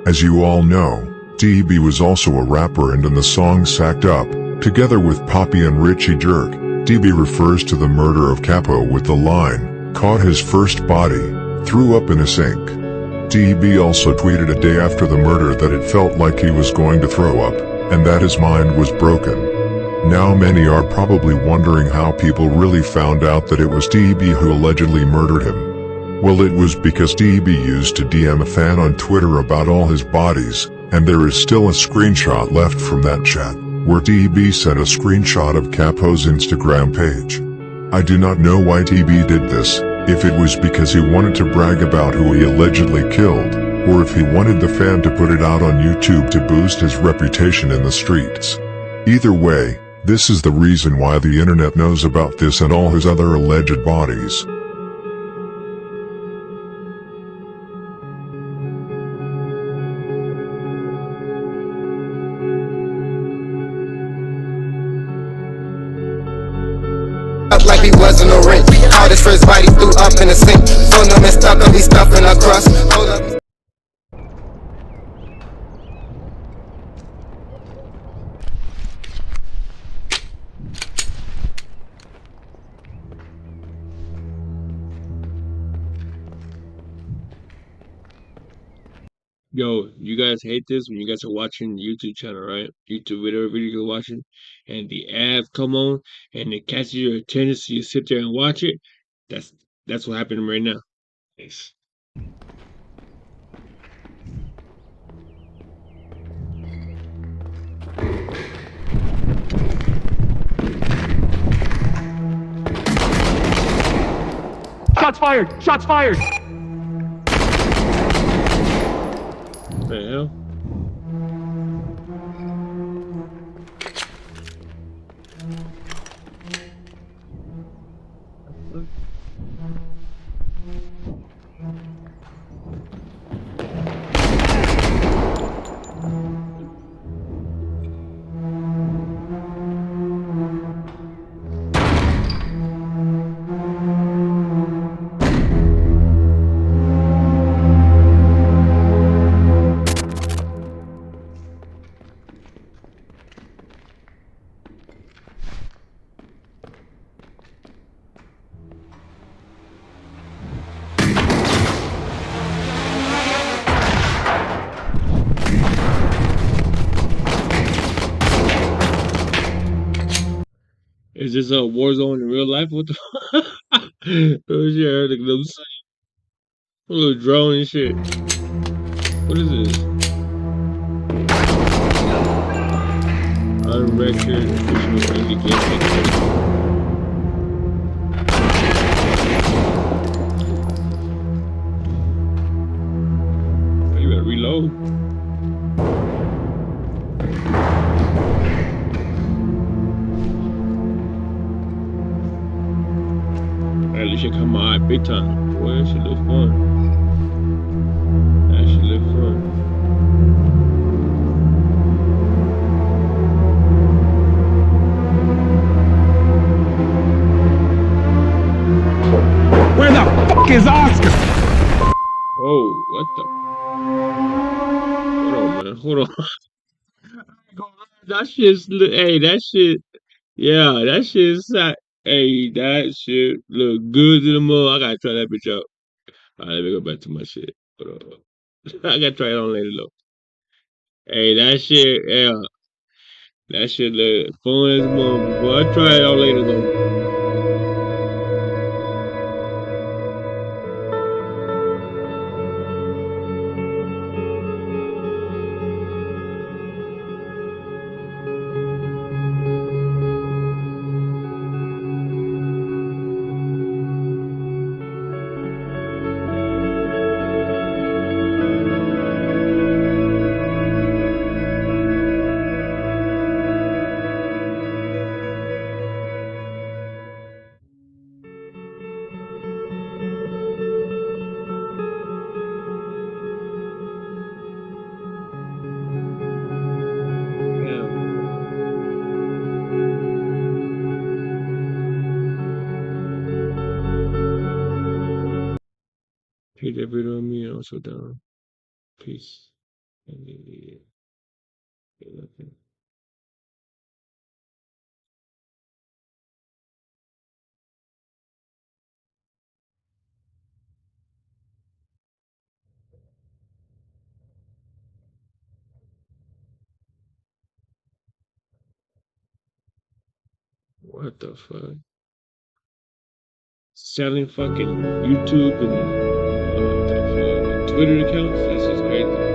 As you all know, DB was also a rapper, and in the song Sacked Up, together with Poppy and Richie Jerk, DB refers to the murder of Capo with the line, "Caught his first body, threw up in a sink." DB also tweeted a day after the murder that it felt like he was going to throw up, and that his mind was broken. Now many are probably wondering how people really found out that it was DB who allegedly murdered him. Well, it was because DB used to DM a fan on Twitter about all his bodies, and there is still a screenshot left from that chat, where DB sent a screenshot of Capo's Instagram page. I do not know why DB did this, if it was because he wanted to brag about who he allegedly killed, or if he wanted the fan to put it out on YouTube to boost his reputation in the streets. Either way, this is the reason why the internet knows about this and all his other alleged bodies. Like he wasn't a ring. All his first body threw up in the sink. Phone them and stuck up, he stuffing across. Hold up. Yo, you guys hate this when you guys are watching the YouTube channel, right? YouTube, whatever video you're watching, and the ads come on, and it catches your attention, so you sit there and watch it. That's what happened right now. Thanks. Shots fired! Shots fired! What the hell? Is this a war zone in real life? What the fuck? Oh shit, I heard them say. A little drone and shit. What is this? On record, official indicate. You better reload. At least it come out big time. Boy, that shit look fun. That shit look fun. Where the fuck is Oscar? Oh, what the? Hold on, man. Hold on. That shit's, hey, that shit, yeah, that shit's, hey, that shit look good to the mug. I gotta try that bitch out. Alright, let me go back to my shit. Hold on. I gotta try it on later, though. Hey, that shit, yeah, that shit look fun as a motherfucker. Boy, I'll try it out later, though. Hit that video on me and also down. Peace. What the fuck? Selling fucking YouTube and what the fuck? Twitter accounts? That's just crazy.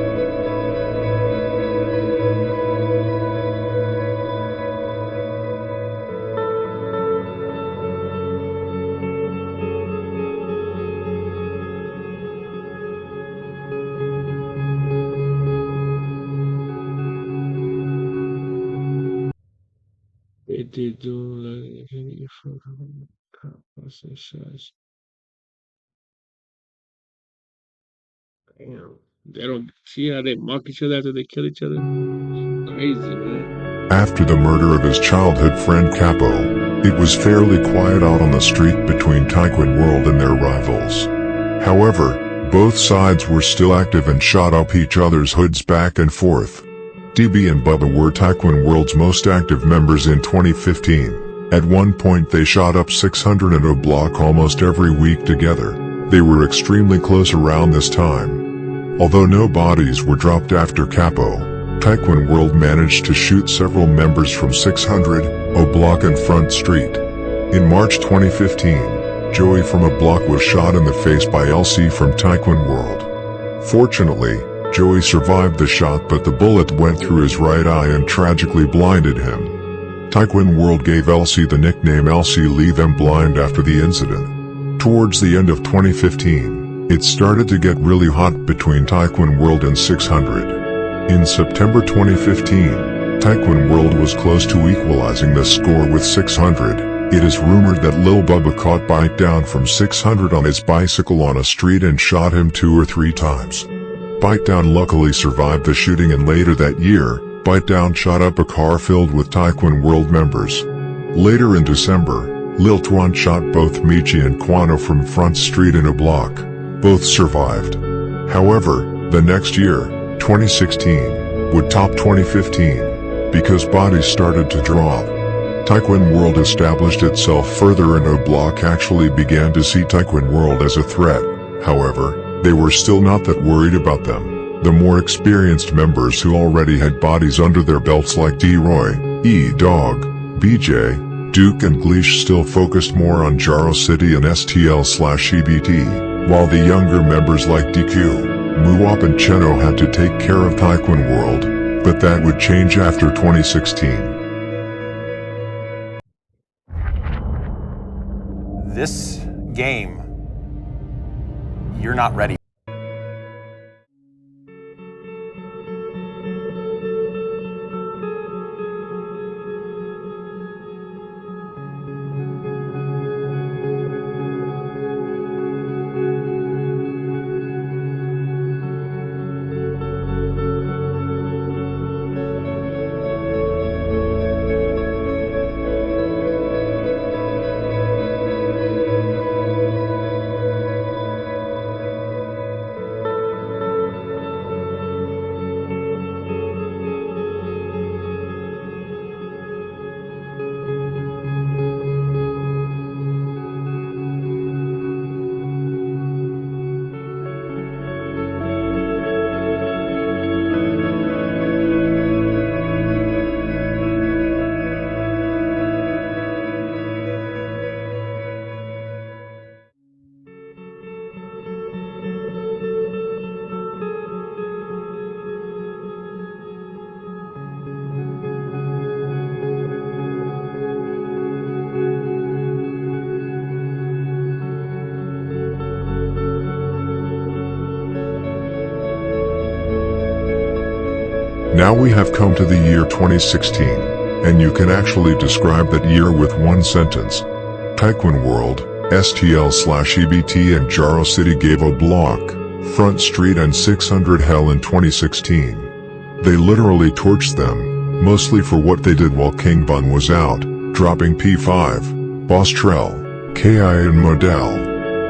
They do like shots. Damn. They don't see how they mock each other after they kill each other? Crazy, man. After the murder of his childhood friend Capo, it was fairly quiet out on the street between Taekwon World and their rivals. However, both sides were still active and shot up each other's hoods back and forth. DB and Bubba were Taekwon World's most active members in 2015. At one point they shot up 600 in a block almost every week together. They were extremely close around this time. Although no bodies were dropped after Capo, Taekwon World managed to shoot several members from 600, a block and Front Street. In March 2015, Joey from a block was shot in the face by LC from Taekwon World. Fortunately, Joey survived the shot, but the bullet went through his right eye and tragically blinded him. Taekwon World gave LC the nickname LC Leave Them Blind after the incident. Towards the end of 2015, it started to get really hot between Taekwon World and 600. In September 2015, Taekwon World was close to equalizing the score with 600. It is rumored that Lil Bubba caught Bite Down from 600 on his bicycle on a street and shot him 2 or 3 times. Bite Down luckily survived the shooting, and later that year, Bite Down shot up a car filled with Taekwon World members. Later in December, Lil Twan shot both Michi and Quano from Front Street in a block. Both survived. However, the next year, 2016, would top 2015, because bodies started to drop. Taekwon World established itself further, and O Block actually began to see Taekwon World as a threat. However, they were still not that worried about them. The more experienced members who already had bodies under their belts like D-Roy, E-Dog, BJ, Duke and Gleesh still focused more on Jaro City and STL/EBT, while the younger members like DQ, Muwap and Cheno had to take care of Taekwon World, but that would change after 2016. This game, you're not ready. Now we have come to the year 2016, and you can actually describe that year with one sentence. Taekwon World, STL/EBT and Jaro City gave O Block, Front Street and 600 hell in 2016. They literally torched them, mostly for what they did while King Bun was out, dropping P5, Boss Trell, KI and Model.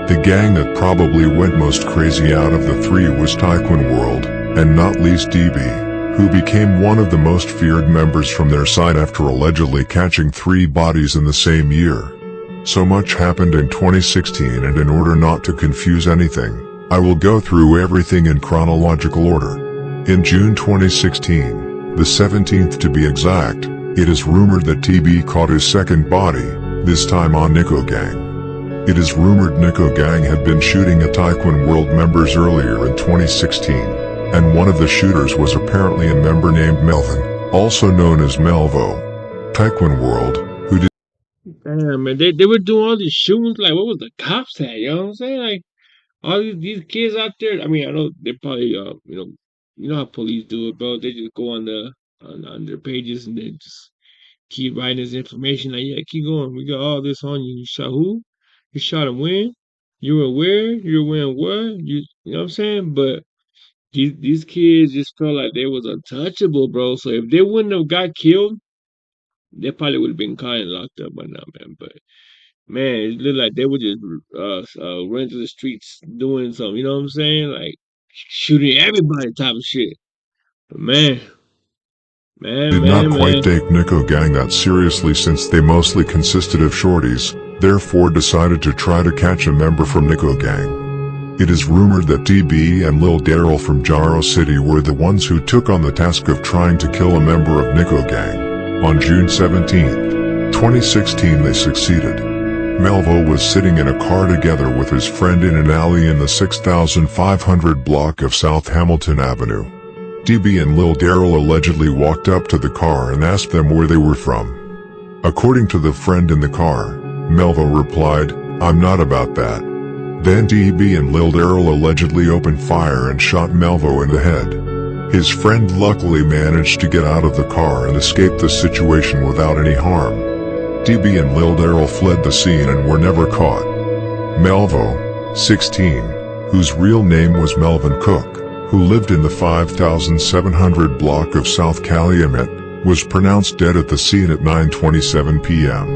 The gang that probably went most crazy out of the three was Taekwon World, and not least DB, who became one of the most feared members from their side after allegedly catching 3 bodies in the same year. So much happened in 2016, and in order not to confuse anything, I will go through everything in chronological order. In June 2016, the 17th to be exact, It is rumored that TB caught his second body, this time on Nico Gang. It is rumored Nico Gang had been shooting at Taekwondo World members earlier in 2016, and one of the shooters was apparently a member named Melvin, also known as Melvo. Taekwondo World, who did. Damn, man, they were doing all these shootings. Like, what was the cops at? You know what I'm saying? Like, all these kids out there. I mean, I know they probably, you know how police do it, bro. They just go on their pages and they just keep writing this information. Like, yeah, keep going. We got all this on you. You shot who? You shot him when? You were where? You were wearing what? You know what I'm saying? But these kids just felt like they was untouchable, bro. So if they wouldn't have got killed, they probably would have been caught and locked up by now, man. But man, it looked like they were just running through the streets doing something. You know what I'm saying? Like shooting everybody, type of shit. But man, Did not quite take Nico Gang that seriously since they mostly consisted of shorties, therefore decided to try to catch a member from Nico Gang. It is rumored that TB and Lil Daryl from Jaro City were the ones who took on the task of trying to kill a member of Nico Gang. On June 17, 2016 they succeeded. Melvo was sitting in a car together with his friend in an alley in the 6500 block of South Hamilton Avenue. DB and Lil Daryl allegedly walked up to the car and asked them where they were from. According to the friend in the car, Melvo replied, "I'm not about that." Then DB and Lil Daryl allegedly opened fire and shot Melvo in the head. His friend luckily managed to get out of the car and escape the situation without any harm. DB and Lil Daryl fled the scene and were never caught. Melvo, 16, whose real name was Melvin Cook, who lived in the 5700 block of South Calumet, was pronounced dead at the scene at 9:27 p.m.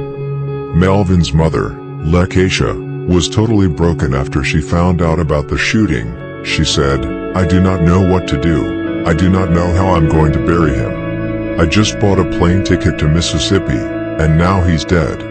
Melvin's mother, Lakeisha, was totally broken after she found out about the shooting. She said, "I do not know what to do. I do not know how I'm going to bury him. I just bought a plane ticket to Mississippi, and now he's dead."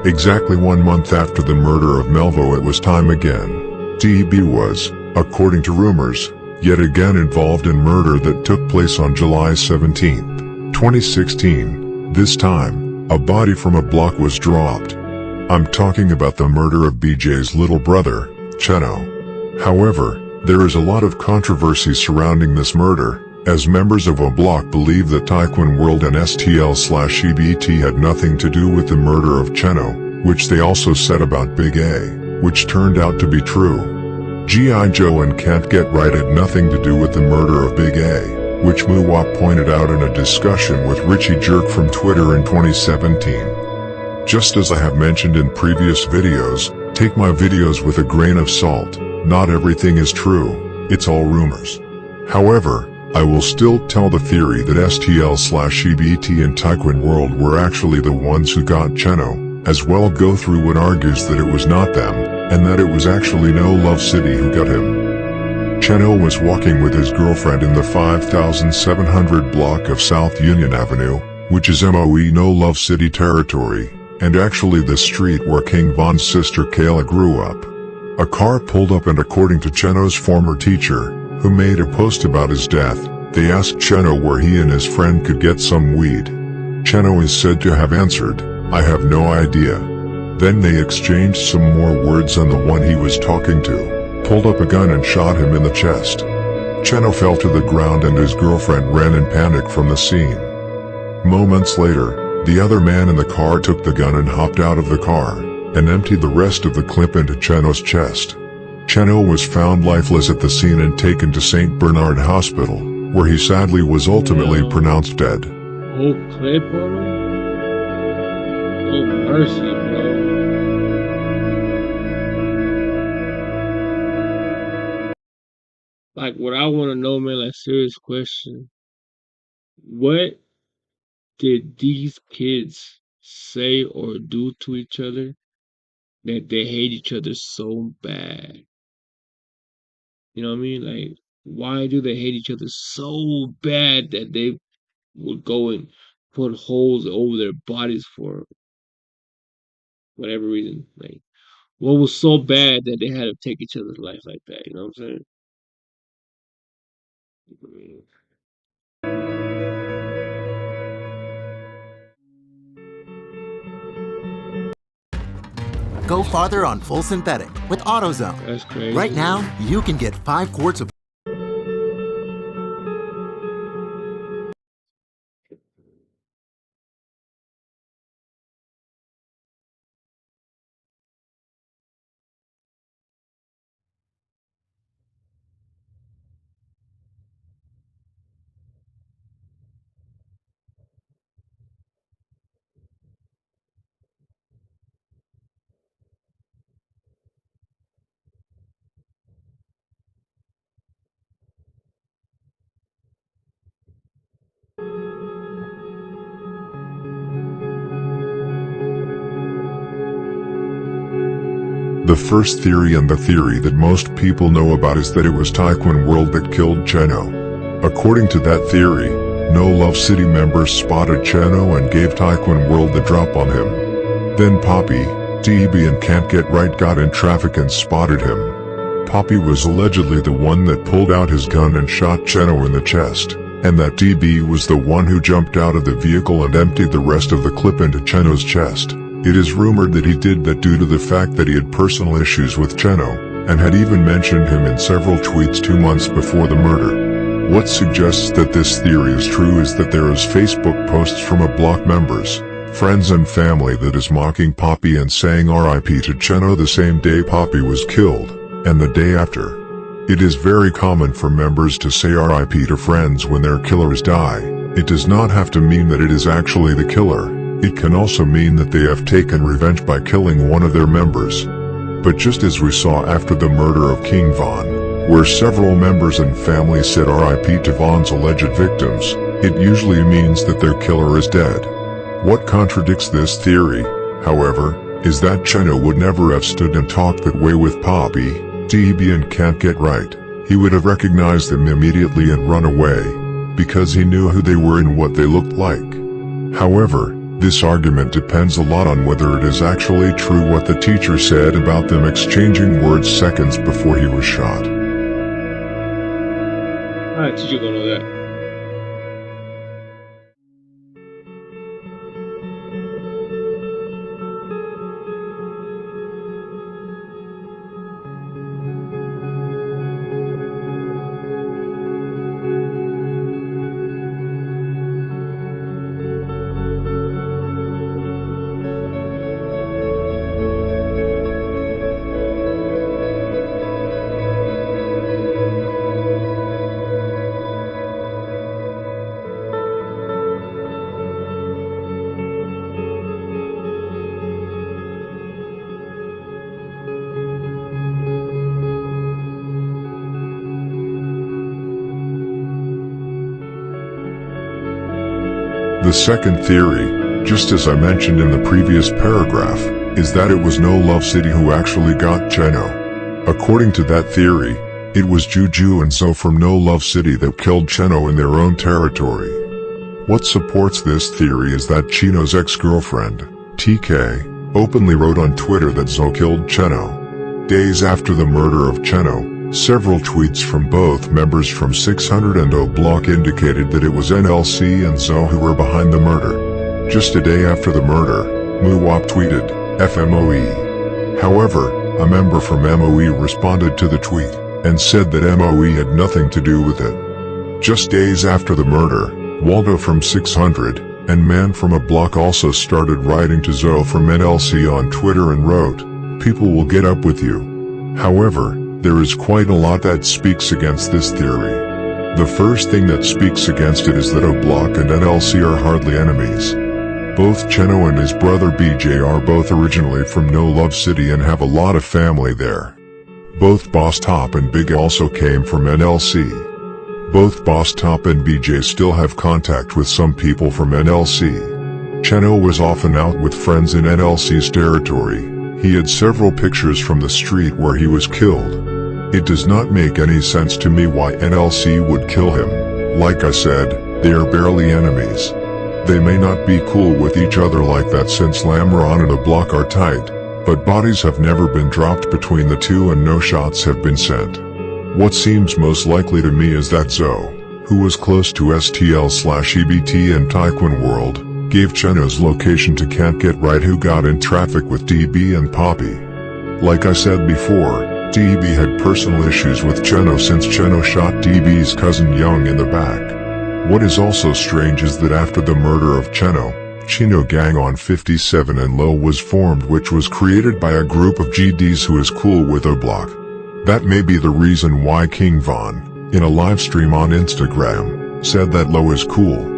Exactly 1 month after the murder of Melvo, it was time again. DB was, according to rumors, yet again involved in murder that took place on July 17, 2016. This time, a body from a block was dropped. I'm talking about the murder of BJ's little brother, Cheno. However, there is a lot of controversy surrounding this murder, as members of a block believe that Taekwondo World and STL/EBT had nothing to do with the murder of Cheno, which they also said about Big A, which turned out to be true. G.I. Joe and Can't Get Right had nothing to do with the murder of Big A, which Muwap pointed out in a discussion with Richie Jerk from Twitter in 2017. Just as I have mentioned in previous videos, take my videos with a grain of salt. Not everything is true, it's all rumors. However, I will still tell the theory that STL/EBT and Taekwondo World were actually the ones who got Cheno, as well go through what argues that it was not them, and that it was actually No Love City who got him. Cheno was walking with his girlfriend in the 5700 block of South Union Avenue, which is MOE No Love City territory, and actually the street where King Von's sister Kayla grew up. A car pulled up and according to Cheno's former teacher, who made a post about his death, they asked Cheno where he and his friend could get some weed. Cheno is said to have answered, "I have no idea." Then they exchanged some more words and the one he was talking to pulled up a gun and shot him in the chest. Cheno fell to the ground and his girlfriend ran in panic from the scene. Moments later, the other man in the car took the gun and hopped out of the car, and emptied the rest of the clip into Cheno's chest. Cheno was found lifeless at the scene and taken to St. Bernard Hospital, where he sadly was ultimately pronounced dead. Whole clip on him? Oh, mercy, bro. Like, what I want to know, man, like, serious question. What did these kids say or do to each other that they hate each other so bad? You know what I mean? Like, why do they hate each other so bad that they would go and put holes over their bodies for whatever reason? Like, what was so bad that they had to take each other's life like that? You know what I'm saying? Go farther on full synthetic with AutoZone. That's crazy. Right now, you can get 5 quarts of The first theory, and the theory that most people know about, is that it was Taekwon World that killed Cheno. According to that theory, No Love City members spotted Cheno and gave Taekwon World the drop on him. Then Poppy, DB and Can't Get Right got in traffic and spotted him. Poppy was allegedly the one that pulled out his gun and shot Cheno in the chest, and that DB was the one who jumped out of the vehicle and emptied the rest of the clip into Cheno's chest. It is rumored that he did that due to the fact that he had personal issues with Cheno, and had even mentioned him in several tweets 2 months before the murder. What suggests that this theory is true is that there is Facebook posts from a block members, friends and family that is mocking Poppy and saying RIP to Cheno the same day Poppy was killed, and the day after. It is very common for members to say RIP to friends when their killers die. It does not have to mean that it is actually the killer. It can also mean that they have taken revenge by killing one of their members. But just as we saw after the murder of King Von, where several members and families said RIP to Von's alleged victims, it usually means that their killer is dead. What contradicts this theory, however, is that Cheno would never have stood and talked that way with Poppy, DB and Can't Get Right. He would have recognized them immediately and run away, because he knew who they were and what they looked like. However, this argument depends a lot on whether it is actually true what the teacher said about them exchanging words seconds before he was shot. Alright, teacher gonna know that. The second theory, just as I mentioned in the previous paragraph, is that it was No Love City who actually got Cheno. According to that theory, it was Juju and Zoe from No Love City that killed Cheno in their own territory. What supports this theory is that Cheno's ex-girlfriend, TK, openly wrote on Twitter that Zoe killed Cheno. Days after the murder of Cheno, several tweets from both members from 600 and O Block indicated that it was NLC and Zoe who were behind the murder. Just a day after the murder, Muwap tweeted, FMOE. However, a member from MOE responded to the tweet, and said that MOE had nothing to do with it. Just days after the murder, Waldo from 600, and Man from A Block also started writing to Zoe from NLC on Twitter and wrote, "People will get up with you." However, there is quite a lot that speaks against this theory. The first thing that speaks against it is that O Block and NLC are hardly enemies. Both Cheno and his brother BJ are both originally from No Love City and have a lot of family there. Both Boss Top and Big also came from NLC. Both Boss Top and BJ still have contact with some people from NLC. Cheno was often out with friends in NLC's territory. He had several pictures from the street where he was killed. It does not make any sense to me why NLC would kill him. Like I said, they are barely enemies. They may not be cool with each other like that since Lamron and the block are tight, but bodies have never been dropped between the two and no shots have been sent. What seems most likely to me is that Zoe, who was close to STL/EBT and Taekwon World, gave Cheno's location to Can't Get Right, who got in traffic with DB and Poppy. Like I said before, DB had personal issues with Cheno since Cheno shot DB's cousin Young in the back. What is also strange is that after the murder of Cheno Gang on 57 and Low was formed, which was created by a group of GDs who is cool with O-Block. That may be the reason why King Von, in a live stream on Instagram, said that Low is cool.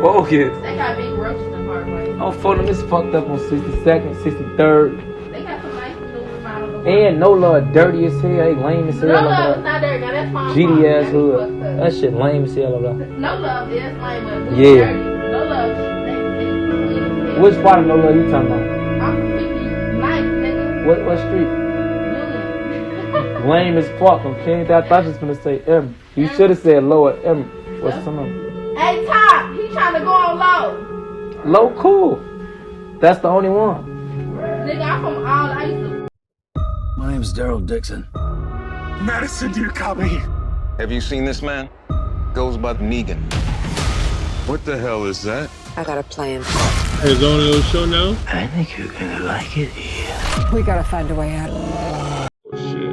Bogus. They got big roaches in Parkway. Oh, Fulham is fucked up on 62nd, 63rd. They got some nice new models. And No Love dirty as hell, they lame as hell. No Love is not dirty, now that's my GD ass hood. That shit lame as hell. Blah. No Love is lame, but yeah. dirty. No Love, they which part of No Love you talking about? I'm from 59th, nigga. What street? Union. Lame as fuck, okay? I thought you was gonna say M. You should have said lower M. What's some of them? Hey, Top, he trying to go on Low. Low cool. That's the only one. Nigga, I'm from all I used to. My name's Daryl Dixon. Madison, do you copy? Have you seen this man? Goes by Negan. What the hell is that? I got a plan. Hey, it's on the show now? I think you're gonna like it here. We gotta find a way out.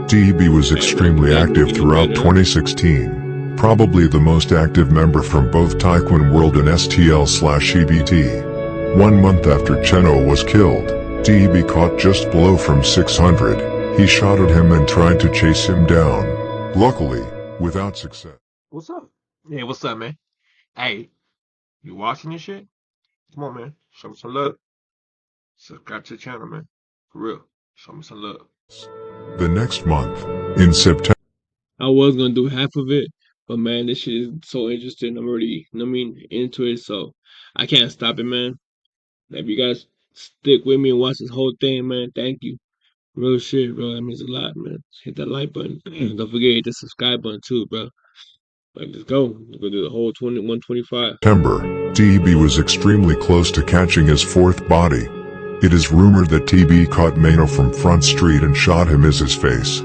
DB was extremely active throughout 2016. Probably the most active member from both Taekwon World and STL/EBT. 1 month after Cheno was killed, DB caught just below from 600. He shot at him and tried to chase him down. Luckily, without success. What's up? Yeah, what's up, man? Hey, you watching this shit? Come on, man. Show me some love. Subscribe to the channel, man. For real. Show me some love. The next month, in September. I was gonna do half of it, but man, this shit is so interesting. I'm already, into it, so I can't stop it, man. If you guys stick with me and watch this whole thing, man, thank you. Real shit, bro. That means a lot, man. Hit that like button. Don't forget, hit the subscribe button too, bro. Like, let's go. Let's go do the whole 125. September, DB was extremely close to catching his fourth body. It is rumored that TB caught Mano from Front Street and shot him in his face.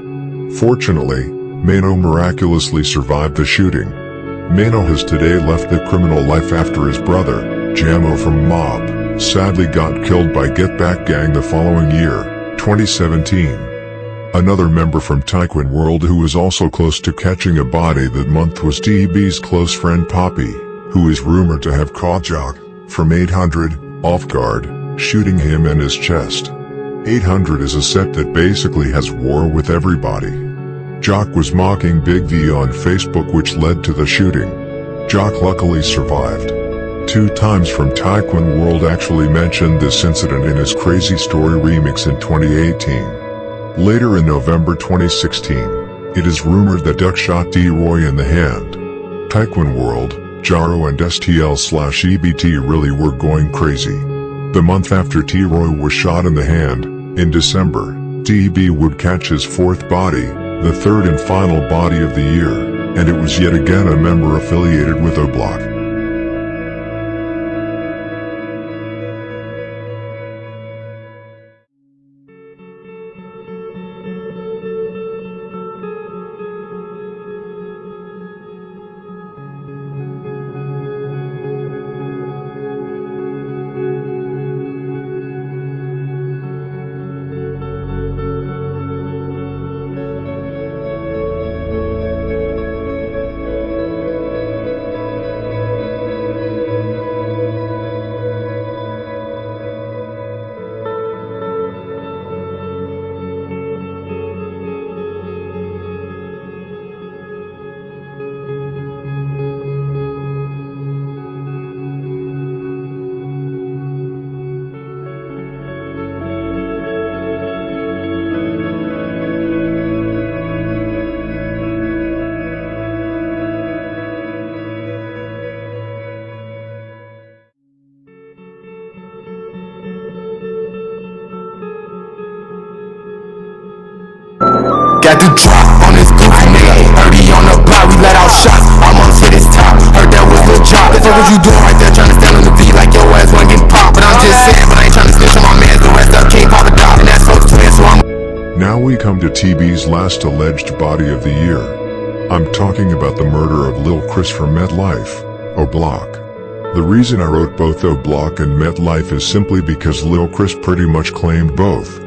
Fortunately, Mano miraculously survived the shooting. Mano has today left the criminal life after his brother, Jamo from Mob, sadly got killed by Get Back Gang the following year, 2017. Another member from Taekwon World who was also close to catching a body that month was DB's close friend Poppy, who is rumored to have caught Jock from 800 off guard, shooting him in his chest. 800 is a set that basically has war with everybody. Jock was mocking Big V on Facebook, which led to the shooting. Jock luckily survived. 2 times from Taekwon World actually mentioned this incident in his Crazy Story remix in 2018. Later in November 2016, it is rumored that Duck shot D-Roy in the hand. Taekwon World, Jaro and STL/EBT really were going crazy. The month after T-Roy was shot in the hand, in December, TB would catch his fourth body, the third and final body of the year, and it was yet again a member affiliated with O-Block. Got the drop on this goofy nigga. 30 on the block, we let out shots. Almost hit his top. Heard that was the job. The fuck was you doing right there, trying to stand on the beat like your ass wasn't getting popped? But I'm just saying, but I ain't trying to snitch on my mans. The rest up can't pop a dog, and that's folks twins, so I'm. Now we come to TB's last alleged body of the year. I'm talking about the murder of Lil Chris from MetLife, O-Block. The reason I wrote both O-Block and MetLife is simply because Lil Chris pretty much claimed both.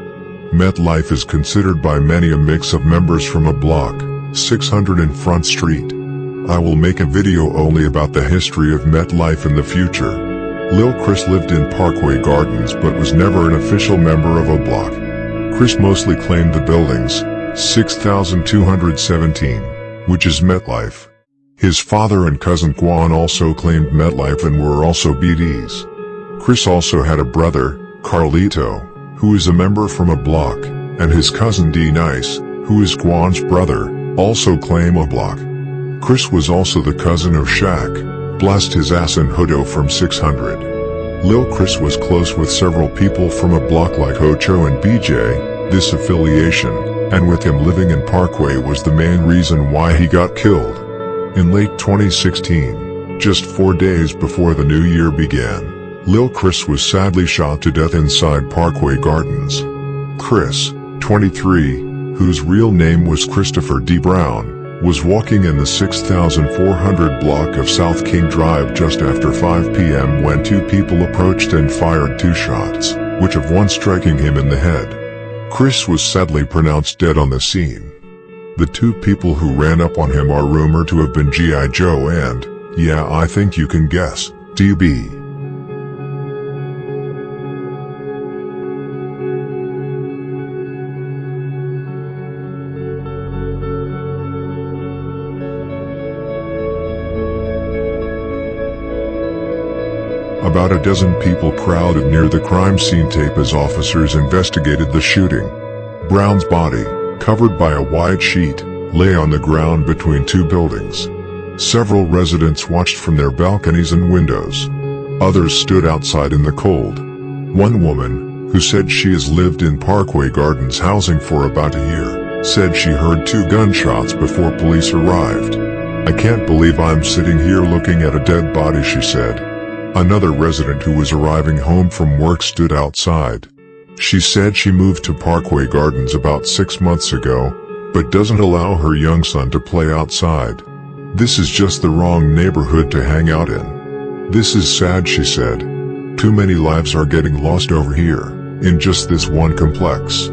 MetLife is considered by many a mix of members from O-Block, 600 and Front Street. I will make a video only about the history of MetLife in the future. Lil Chris lived in Parkway Gardens but was never an official member of O-Block. Chris mostly claimed the buildings, 6217, which is MetLife. His father and cousin Guan also claimed MetLife and were also BDs. Chris also had a brother, Carlito, who is a member from O-Block, and his cousin D-Nice, who is Guan's brother, also claim O-Block. Chris was also the cousin of Shaq, blast his ass and Hudo from 600. Lil Chris was close with several people from O-Block like Ocho and BJ, this affiliation, and with him living in Parkway was the main reason why he got killed. In late 2016, just 4 days before the new year began, Lil Chris was sadly shot to death inside Parkway Gardens. Chris, 23, whose real name was Christopher D. Brown, was walking in the 6400 block of South King Drive just after 5 p.m. when two people approached and fired 2 shots, which of one striking him in the head. Chris was sadly pronounced dead on the scene. The 2 people who ran up on him are rumored to have been G.I. Joe and, yeah, I think you can guess, DB. About a dozen people crowded near the crime scene tape as officers investigated the shooting. Brown's body, covered by a white sheet, lay on the ground between 2 buildings. Several residents watched from their balconies and windows. Others stood outside in the cold. One woman, who said she has lived in Parkway Gardens housing for about a year, said she heard 2 gunshots before police arrived. I can't believe I'm sitting here looking at a dead body, she said. Another resident who was arriving home from work stood outside. She said she moved to Parkway Gardens about 6 months ago, but doesn't allow her young son to play outside. This is just the wrong neighborhood to hang out in. This is sad, she said. Too many lives are getting lost over here, in just this one complex.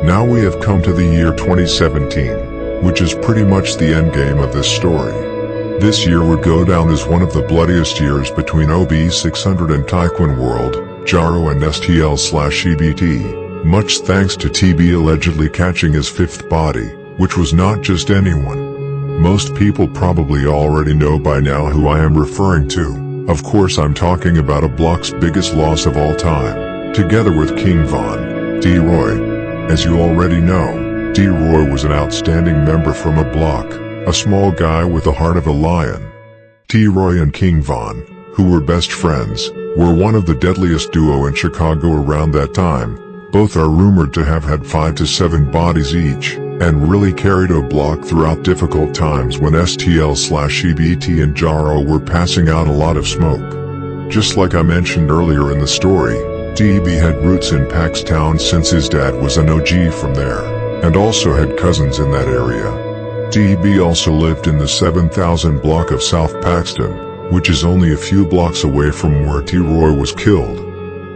Now we have come to the year 2017, which is pretty much the endgame of this story. This year would go down as one of the bloodiest years between OB600 and Taekwon World, Jaro and STL/EBT, much thanks to TB allegedly catching his fifth body, which was not just anyone. Most people probably already know by now who I am referring to. Of course I'm talking about a block's biggest loss of all time, together with King Von, D-Roy. As you already know, D-Roy was an outstanding member from a block, a small guy with the heart of a lion. T-Roy and King Von, who were best friends, were one of the deadliest duo in Chicago around that time. Both are rumored to have had 5 to 7 bodies each, and really carried a block throughout difficult times when STL/EBT and Jaro were passing out a lot of smoke. Just like I mentioned earlier in the story, DB had roots in Paxtown since his dad was an OG from there, and also had cousins in that area. DB also lived in the 7000 block of South Paxton, which is only a few blocks away from where T-Roy was killed.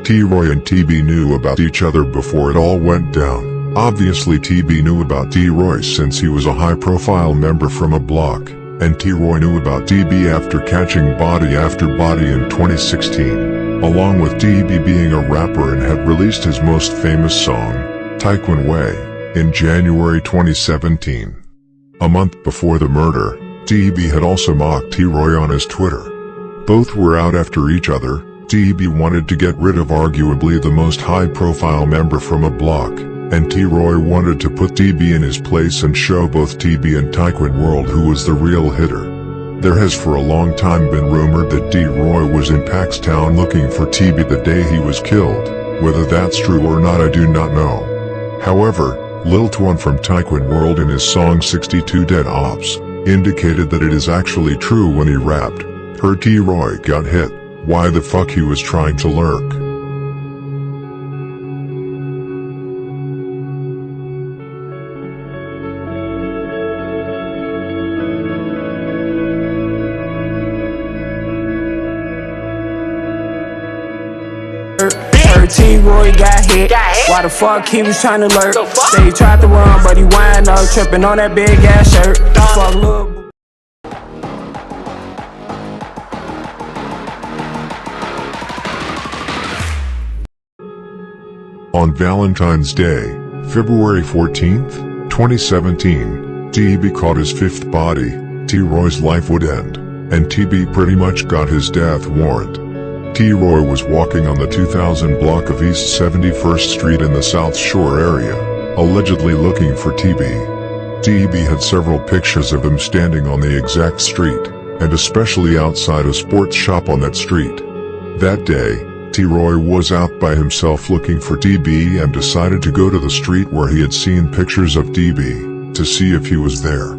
T-Roy and TB knew about each other before it all went down. Obviously TB knew about D-Roy since he was a high-profile member from a block, and T-Roy knew about DB after catching body after body in 2016, along with DB being a rapper and had released his most famous song, Taekwon Way, in January 2017. A month before the murder, DB had also mocked T-Roy on his Twitter. Both were out after each other. DB wanted to get rid of arguably the most high-profile member from a block, and T-Roy wanted to put DB in his place and show both TB and Taekwon World who was the real hitter. There has for a long time been rumored that D-Roy was in Paxtown looking for TB the day he was killed. Whether that's true or not I do not know. However, Lil Twan from Taekwon World in his song 62 Dead Ops indicated that it is actually true when he rapped, "Her T-Roy got hit, why the fuck he was trying to lurk." T-Roy got hit. Why the fuck he was trying to lurk? Say he tried to run, but he wind up tripping on that big ass shirt. Fuck little. On Valentine's Day, February 14th, 2017, TB caught his fifth body. T-Roy's life would end, and TB pretty much got his death warrant. T-Roy was walking on the 2000 block of East 71st Street in the South Shore area, allegedly looking for TB. TB had several pictures of him standing on the exact street, and especially outside a sports shop on that street. That day, T-Roy was out by himself looking for DB and decided to go to the street where he had seen pictures of DB, to see if he was there.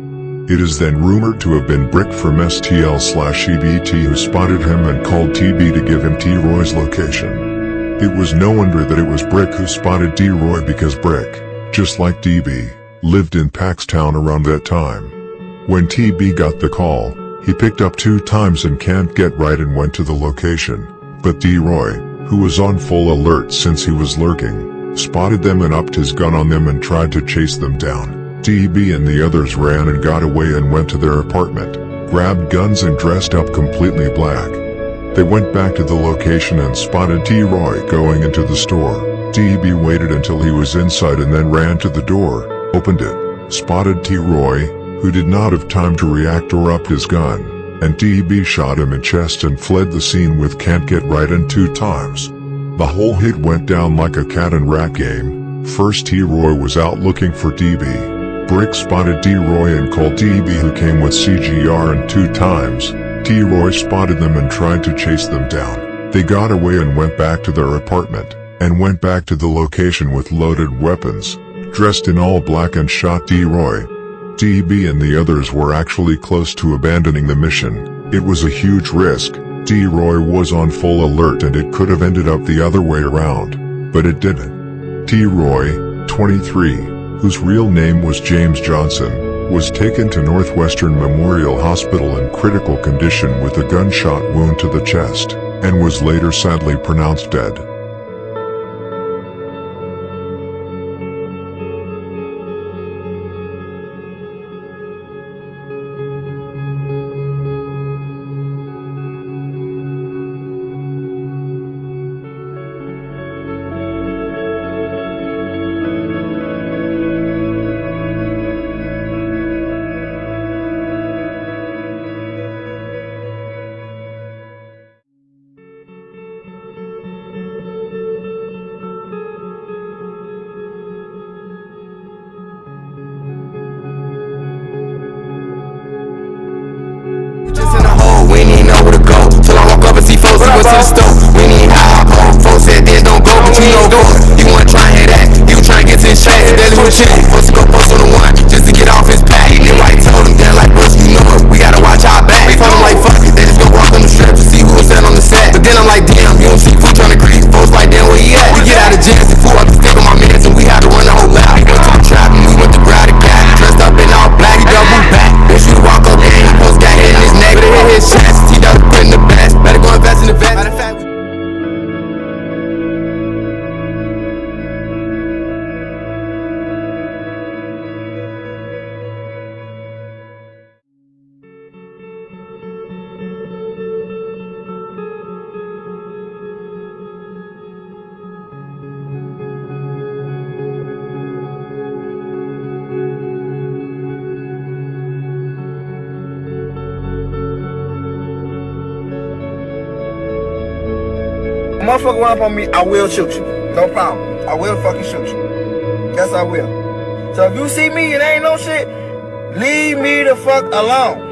It is then rumored to have been Brick from STL/EBT who spotted him and called TB to give him T-Roy's location. It was no wonder that it was Brick who spotted D-Roy because Brick, just like DB, lived in Paxtown around that time. When TB got the call, he picked up 2 times and can't get right and went to the location. But D-Roy, who was on full alert since he was lurking, spotted them and upped his gun on them and tried to chase them down. DB and the others ran and got away and went to their apartment, grabbed guns and dressed up completely black. They went back to the location and spotted T-Roy going into the store. DB waited until he was inside and then ran to the door, opened it, spotted T-Roy, who did not have time to react or up his gun, and DB shot him in chest and fled the scene with can't get right and 2 times. The whole hit went down like a cat and rat game. First T-Roy was out looking for DB. Brick spotted D-Roy and called DB who came with CGR and 2 times. T-Roy spotted them and tried to chase them down. They got away and went back to their apartment, and went back to the location with loaded weapons, dressed in all black and shot D-Roy. DB and the others were actually close to abandoning the mission. It was a huge risk. D-Roy was on full alert and it could have ended up the other way around, but it didn't. T-Roy, 23, whose real name was James Johnson, was taken to Northwestern Memorial Hospital in critical condition with a gunshot wound to the chest, and was later sadly pronounced dead. went to the store. We need high hop on. Folks said this don't go, but you know go. You wanna try and hit that? You try and get to his track. Daily with shit. Supposed to go post on the one just to get off his pack. And white told him then like Bruce, you know it. We gotta watch our back. They told him like fuck it. They just go walk on the strip to see who was that on the set. But then I'm like damn, you don't see food trying to creep. Folks like damn where he at? We get out of jail, see food up the stick on my mans, and we had to run the whole lap. We went to the trap and we went to grab the cat. Dressed up in all black, he double back. Bitch, you walk up and he post got hit in his neck. But it hit his chest. He does put in the best. Better go invest in the vet. Matter of fact, motherfucker run up on me, I will shoot you. No problem. I will fucking shoot you. Yes, I will. So if you see me, it ain't no shit. Leave me the fuck alone.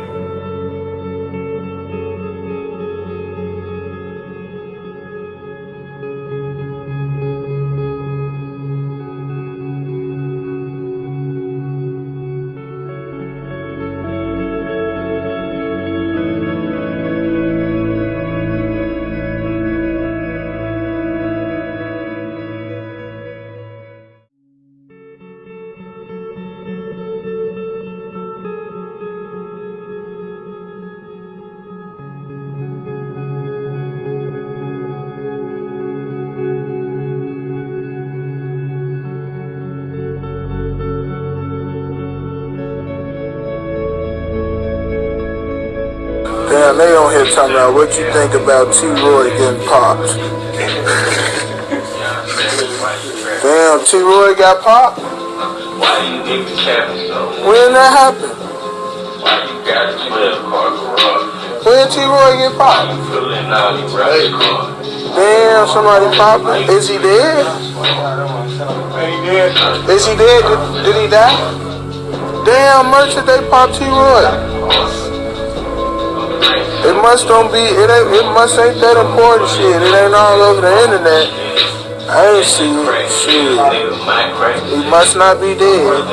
Damn, they on here talking about what you think about T-Roy getting popped. Damn, T-Roy got popped? Why do you think the cabin so? When that happened? Why you got to play a car garage? When T-Roy get popped? You feeling out you ride the car. Damn, somebody popped him. Is he dead? Is he dead? Did he die? Damn, merchant, they popped T-Roy. It must don't be, it must ain't that important shit. It ain't all over the internet. I ain't see it. Shit. He must not be dead.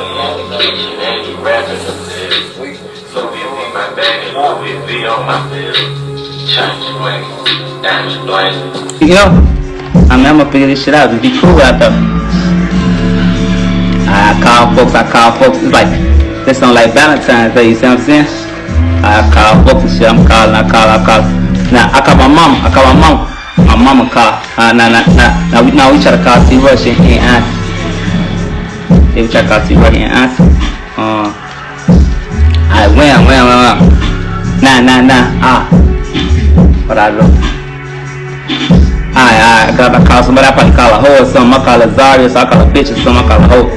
Yo, I'm gonna figure this shit out. Just be cool out there. I call folks. It's like, this on like Valentine's Day, you see what I'm saying? I call folks and shit. I call. Now I call my mom. My mama call. Now we try to call T-Roy. She ain't answer. Yeah, we try to call T-Roy. He ain't answer. Alright, when. Nah. What I do? Alright, I call somebody. I probably call a hoe or something. I call a Zaria, so I call a bitch or something. I call a hoe.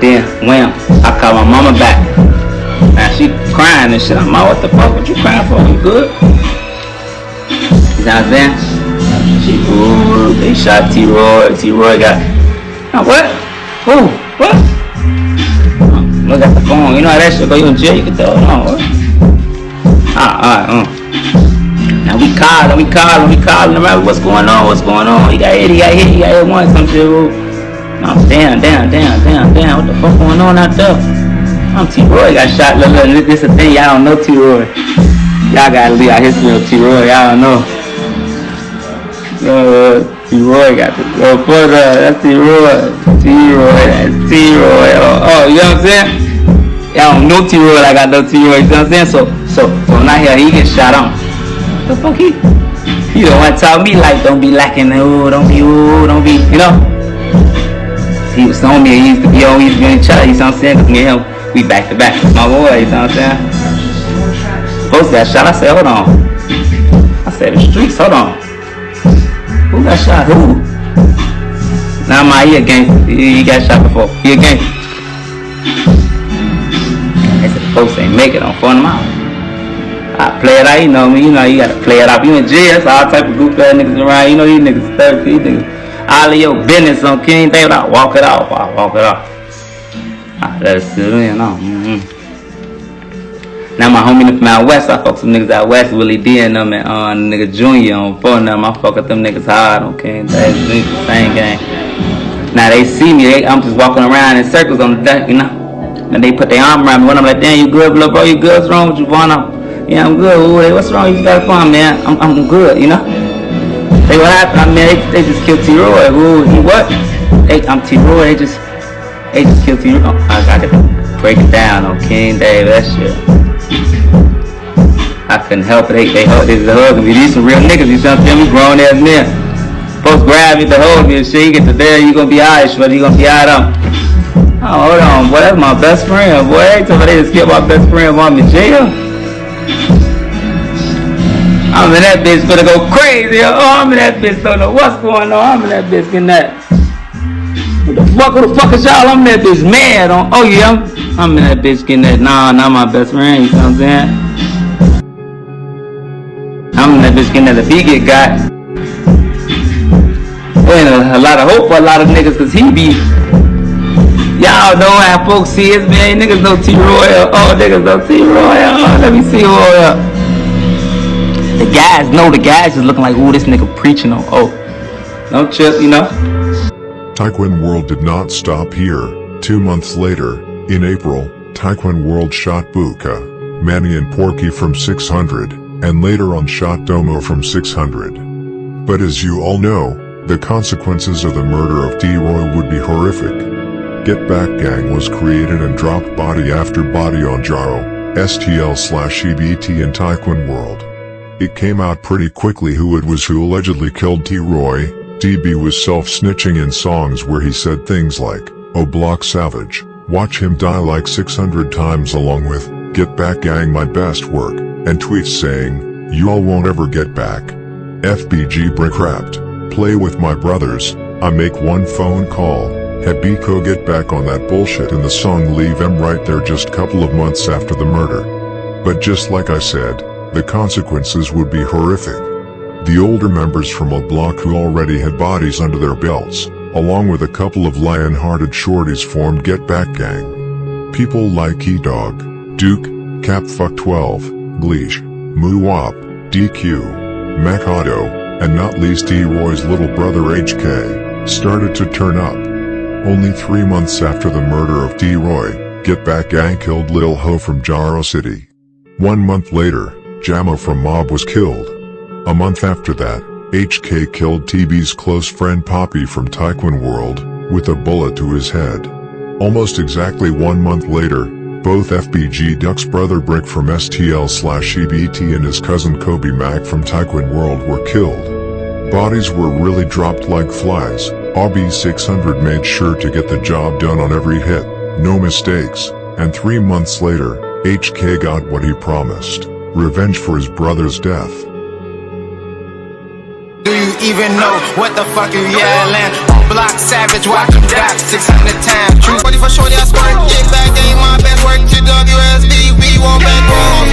Then when I call my mama back. Now she crying and shit. I'm like, what the fuck? What you crying for? You good? You know what I'm saying? She, ooh, they shot T-Roy. T-Roy got. Now what? Who? What? Look at the phone. You know how that shit go. You in jail? You can tell. No. What? Now we calling. Remember what's going on? He got hit once. Some shit. No, damn. What the fuck going on out there? I'm T-Roy got shot. Look, this is the thing. Y'all don't know T-Roy. Y'all gotta leave out history of T-Roy. Y'all don't know. T-Roy got the that's T-Roy. That's T-Roy. Oh, you know what I'm saying? Y'all don't know T-Roy like I know T-Roy. You know what I'm saying? So now here he gets shot on. The fuck he? You don't want to tell me like don't be lacking. Don't be, you know? He was on me. He used to be on. He used to be in charge. You know what I'm saying? Cause me and him. We back to back with my boy, you know what I'm saying? Folks got shot, I said, hold on. I said, the streets, hold on. Who got shot? Who? Nah, he a gangster. He got shot before. He a gangster. They said, the folks ain't make it on phone them out. I play it out, you know me, you gotta play it out. You in jail, so all type of goofy ass niggas around, you know these niggas 30, these niggas. All of your business on King David, I walk it off. Let us sit in on. Now my homie from out west, I fuck some niggas out west, Willie D and them and nigga Junior on phone them. I fuck with them niggas hard, okay? That's the same gang. Now they see me, I'm just walking around in circles on the deck, you know? And they put their arm around me when I'm like, damn, you good, bro? You good? What's wrong with you, Vaughn? Yeah, I'm good. Ooh, hey, what's wrong? You got a phone, man? I'm good, you know? Hey, what happened? I mean, they just killed T-Roy. Ooh, he what? Hey, I'm T-Roy. They just killed T-Roy. Oh, I gotta break it down on King Dave, that shit. I couldn't help it. They just hugging me. These some real niggas. You see what I'm saying? We grown ass men. Folks grab me to hold me and shit. You get to there, you gonna be alright, shorty. You gonna be alright. Oh, hold on, boy. That's my best friend, boy. They told me they just killed my best friend while I'm in jail. I'm in that bitch finna go crazy. Oh, I'm in that bitch, don't know what's going on. I'm in that bitch getting that. Who the fuck is y'all? I'm in that bitch mad on. Oh yeah, I'm in that bitch getting that. Nah, not my best friend. You know what I'm saying? I'm in that bitch getting that. If he get got, there ain't a lot of hope for a lot of niggas, cause he be. Y'all know how folks see it, man. Niggas know T-Roy. Oh, niggas know T-Roy. Oh, let me see who up. The guys just looking like, ooh, this nigga preaching on, oh, no trip, you know? Taekwon World did not stop here. 2 months later, in April, Taekwon World shot Buka, Manny and Porky from 600, and later on shot Domo from 600. But as you all know, the consequences of the murder of T-Roy would be horrific. Get Back Gang was created and dropped body after body on Jaro, STL/EBT and Taekwon World. It came out pretty quickly who it was who allegedly killed T-Roy. TB was self-snitching in songs where he said things like, "Oh Block Savage, watch him die like 600 times," along with, "Get Back Gang my best work," and tweets saying, "You all won't ever get back. FBG brick wrapped, play with my brothers, I make one phone call." Had Biko get back on that bullshit in the song Leave Em right there just couple of months after the murder. But just like I said, the consequences would be horrific. The older members from a block who already had bodies under their belts, along with a couple of lion-hearted shorties, formed Get Back Gang. People like E-Dog, Duke, Capfuck12, Gleesh, Muwop, DQ, Macado, and not least T-Roy's little brother HK, started to turn up. Only 3 months after the murder of T-Roy, Get Back Gang killed Lil Ho from Jaro City. 1 month later, Jamo from Mob was killed. A month after that, HK killed TB's close friend Poppy from Taekwon World, with a bullet to his head. Almost exactly 1 month later, both FBG Duck's brother Brick from STL/EBT and his cousin Kobe Mac from Taekwon World were killed. Bodies were really dropped like flies. RB600 made sure to get the job done on every hit, no mistakes, and 3 months later, HK got what he promised. Revenge for his brother's death. Do you even know what the fuck you yelling? Block Savage, watch him die 600 times. True 40 for shorty, I squirt. Get back, ain't my best work. GWSD, we won't back wrong.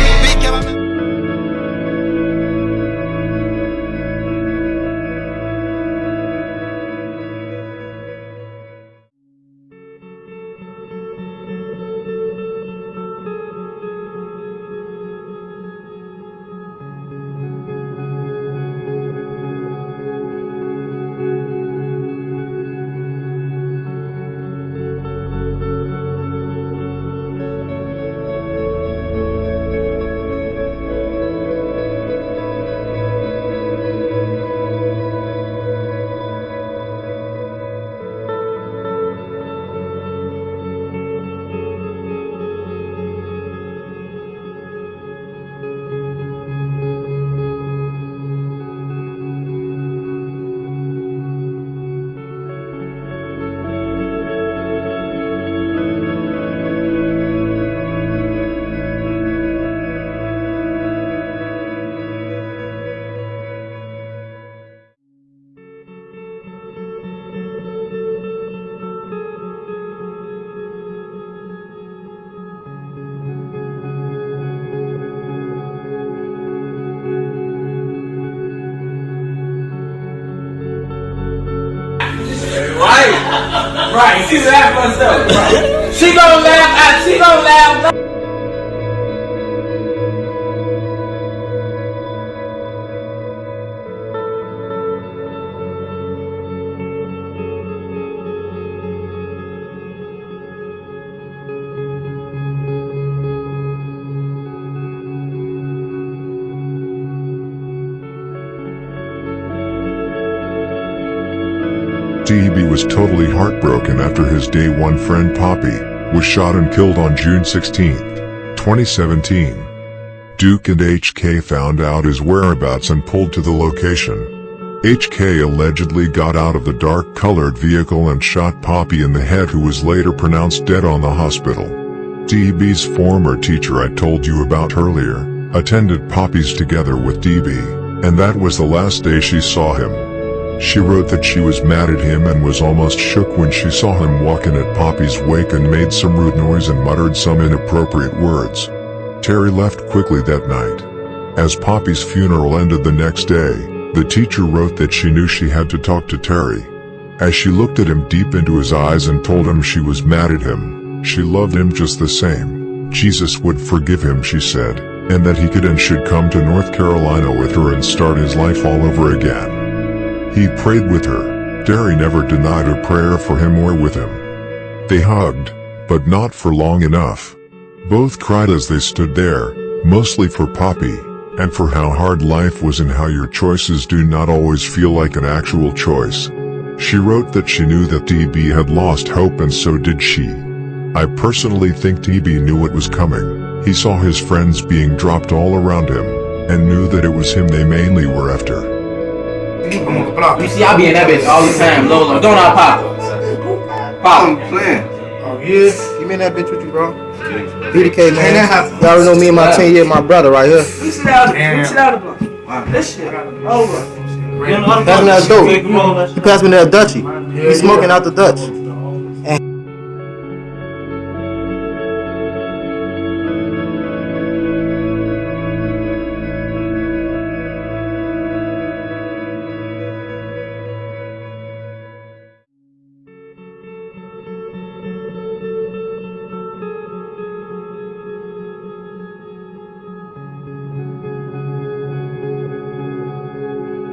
Right, she laugh herself. Right. She gonna laugh. TB was totally heartbroken after his day one friend Poppy was shot and killed on June 16, 2017. Duke and HK found out his whereabouts and pulled to the location. HK allegedly got out of the dark-colored vehicle and shot Poppy in the head, who was later pronounced dead on the hospital. DB's former teacher I told you about earlier attended Poppy's together with DB, and that was the last day she saw him. She wrote that she was mad at him and was almost shook when she saw him walking at Poppy's wake and made some rude noise and muttered some inappropriate words. Terry left quickly that night. As Poppy's funeral ended the next day, the teacher wrote that she knew she had to talk to Terry. As she looked at him deep into his eyes and told him she was mad at him, she loved him just the same. Jesus would forgive him, she said, and that he could and should come to North Carolina with her and start his life all over again. He prayed with her. Terry never denied a prayer for him or with him. They hugged, but not for long enough. Both cried as they stood there, mostly for Poppy, and for how hard life was and how your choices do not always feel like an actual choice. She wrote that she knew that DB had lost hope, and so did she. I personally think DB knew what was coming. He saw his friends being dropped all around him, and knew that it was him they mainly were after. You see, I be in that bitch all the time, Lola. Don't I, Pop? Pop. I'm playing. Oh, yeah? You mean that bitch with you, bro? BDK, man. Y'all already know me and my 10-year, my brother right here. Let me sit down. Let me sit down. This shit over. Pass me that dope. He passed me that Dutchie. He's smoking out the Dutch.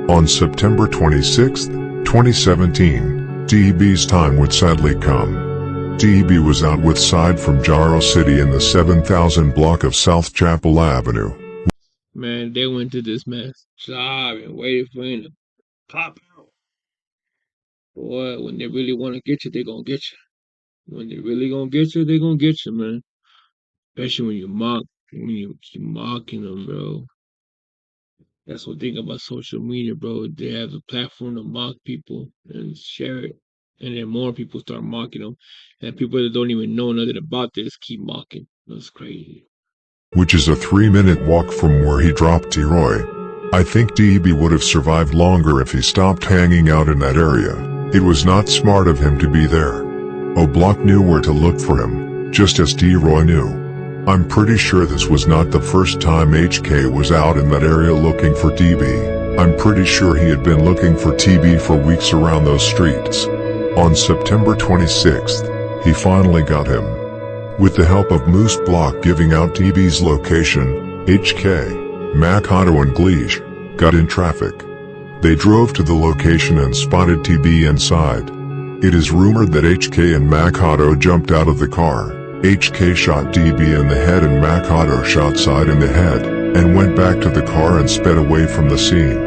On September 26, 2017, DB's time would sadly come. DB was out with side from Jaro City in the 7000 block of South Chapel Avenue. Man, they went to this man's job and waited for him to pop out. Boy, when they really want to get you, they gonna get you. When they really gonna get you, they gonna get you, man. Especially when you're mocking them, bro. That's what thing about social media, bro. They have a platform to mock people and share it. And then more people start mocking them. And people that don't even know nothing about this keep mocking. That's crazy. Which is a 3-minute walk from where he dropped T-Roy. I think DB would have survived longer if he stopped hanging out in that area. It was not smart of him to be there. O'Block knew where to look for him, just as T-Roy knew. I'm pretty sure this was not the first time HK was out in that area looking for DB. I'm pretty sure he had been looking for TB for weeks around those streets. On September 26th, he finally got him. With the help of Moose Block giving out DB's location, HK, Makoto and Gleish got in traffic. They drove to the location and spotted TB inside. It is rumored that HK and Makoto jumped out of the car. HK shot DB in the head and Makoto shot Side in the head, and went back to the car and sped away from the scene.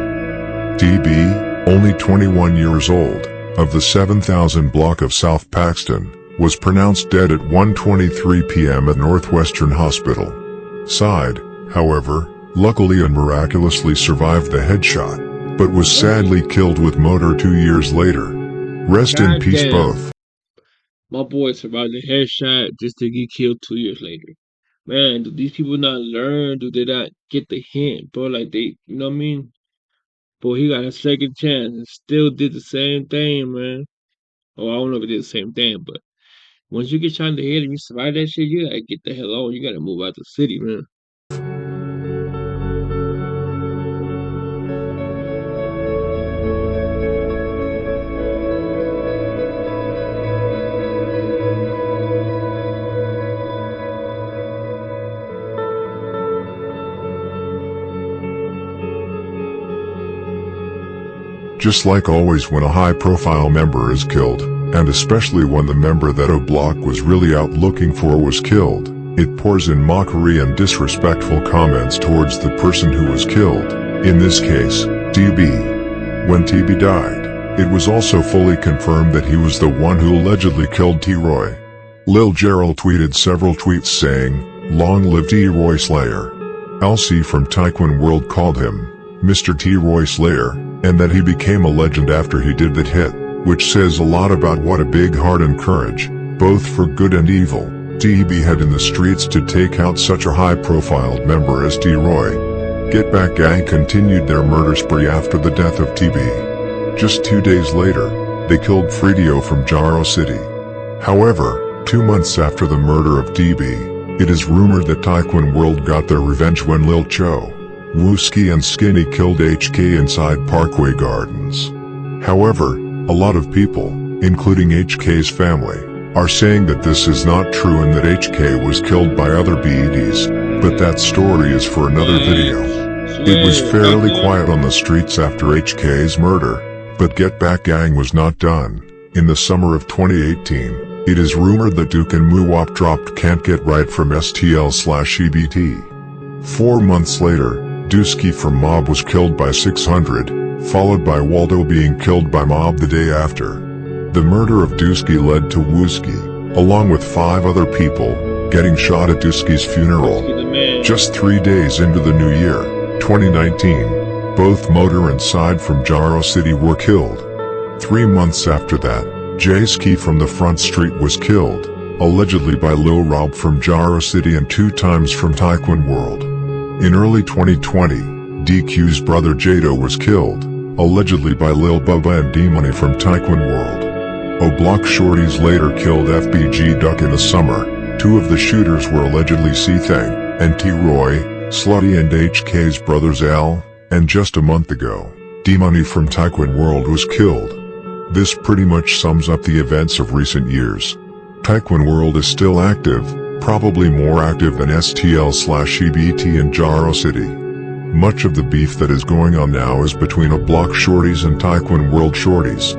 DB, only 21 years old, of the 7000 block of South Paxton, was pronounced dead at 1:23 p.m. at Northwestern Hospital. Side, however, luckily and miraculously survived the headshot, but was sadly killed with motor 2 years later. Rest in peace both. My boy survived the headshot just to get killed 2 years later. Man, do these people not learn? Do they not get the hint, bro? Like they, you know what I mean? Boy, he got a second chance and still did the same thing, man. Oh, I don't know if he did the same thing, but once you get shot in the head and you survive that shit, you gotta get the hell on. You gotta move out the city, man. Just like always when a high-profile member is killed, and especially when the member that O'Block was really out looking for was killed, it pours in mockery and disrespectful comments towards the person who was killed, in this case, DB. When TB died, It was also fully confirmed that he was the one who allegedly killed T-Roy. Lil Gerald tweeted several tweets saying, "Long live T-Roy Slayer." Esse from Taekwon World called him Mr. T-Roy Slayer, and that he became a legend after he did that hit, which says a lot about what a big heart and courage, both for good and evil, TB had in the streets to take out such a high-profile member as T-Roy. Get Back Gang continued their murder spree after the death of TB. Just 2 days later, they killed Fredio from Jaro City. However, 2 months after the murder of TB, it is rumored that Taekwon World got their revenge when Lil Cho, Wooski and Skinny killed HK inside Parkway Gardens. However, a lot of people, including HK's family, are saying that this is not true and that HK was killed by other BEDs, but that story is for another video. It was fairly quiet on the streets after HK's murder, but Get Back Gang was not done. In the summer of 2018, it is rumored that Duke and Muwop dropped Can't Get Right from STL/EBT. 4 months later, Dusky from Mob was killed by 600, followed by Waldo being killed by Mob the day after. The murder of Dusky led to Wooski, along with 5 other people, getting shot at Dusky's funeral. Just 3 days into the new year, 2019, both Motor and Side from Jaro City were killed. 3 months after that, J-Ski from the Front Street was killed, allegedly by Lil Rob from Jaro City and 2 times from Taekwon World. In early 2020, DQ's brother Jado was killed, allegedly by Lil Bubba and D-Money from Taekwon World. O-Block Shorties later killed FBG Duck in the summer. 2 of the shooters were allegedly C-Thang and T-Roy, Slutty and HK's brothers Al, and just a month ago, D-Money from Taekwon World was killed. This pretty much sums up the events of recent years. Taekwon World is still active, probably more active than STL/EBT in Jaro City. Much of the beef that is going on now is between O-Block Shorties and Taekwon World Shorties.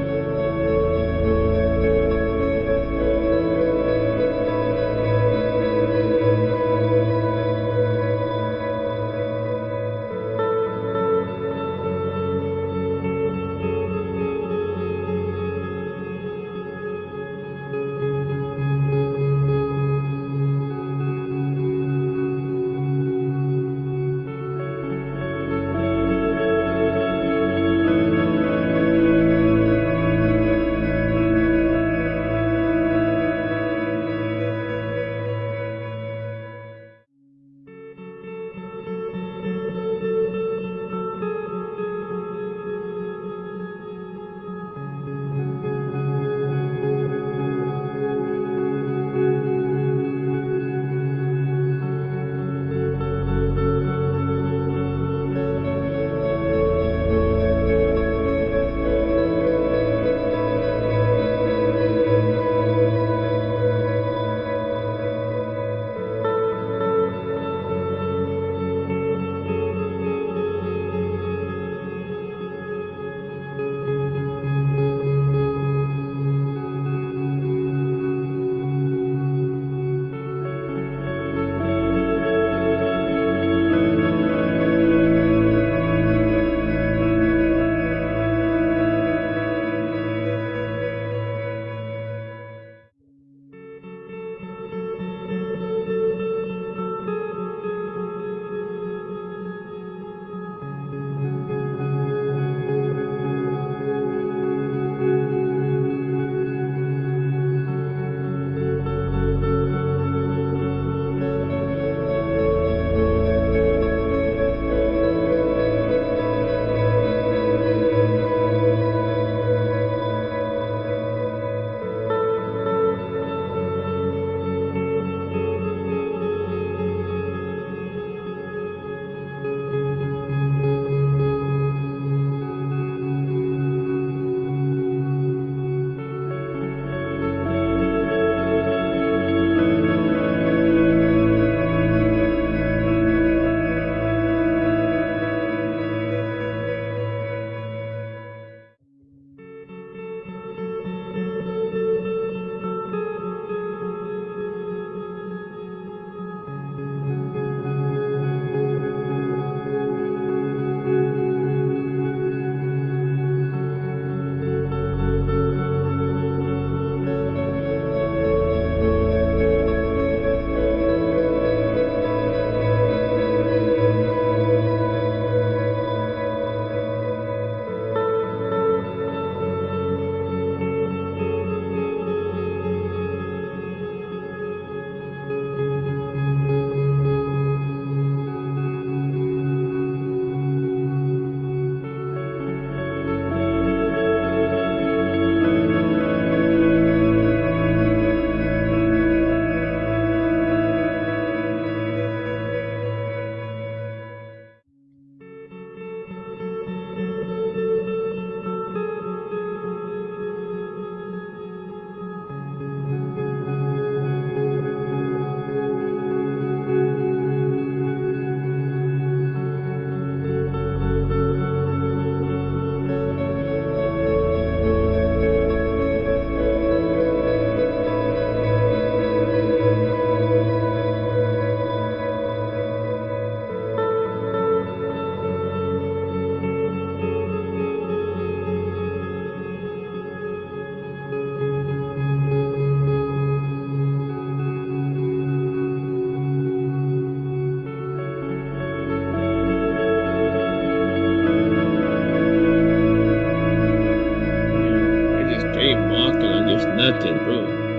nothing, bro.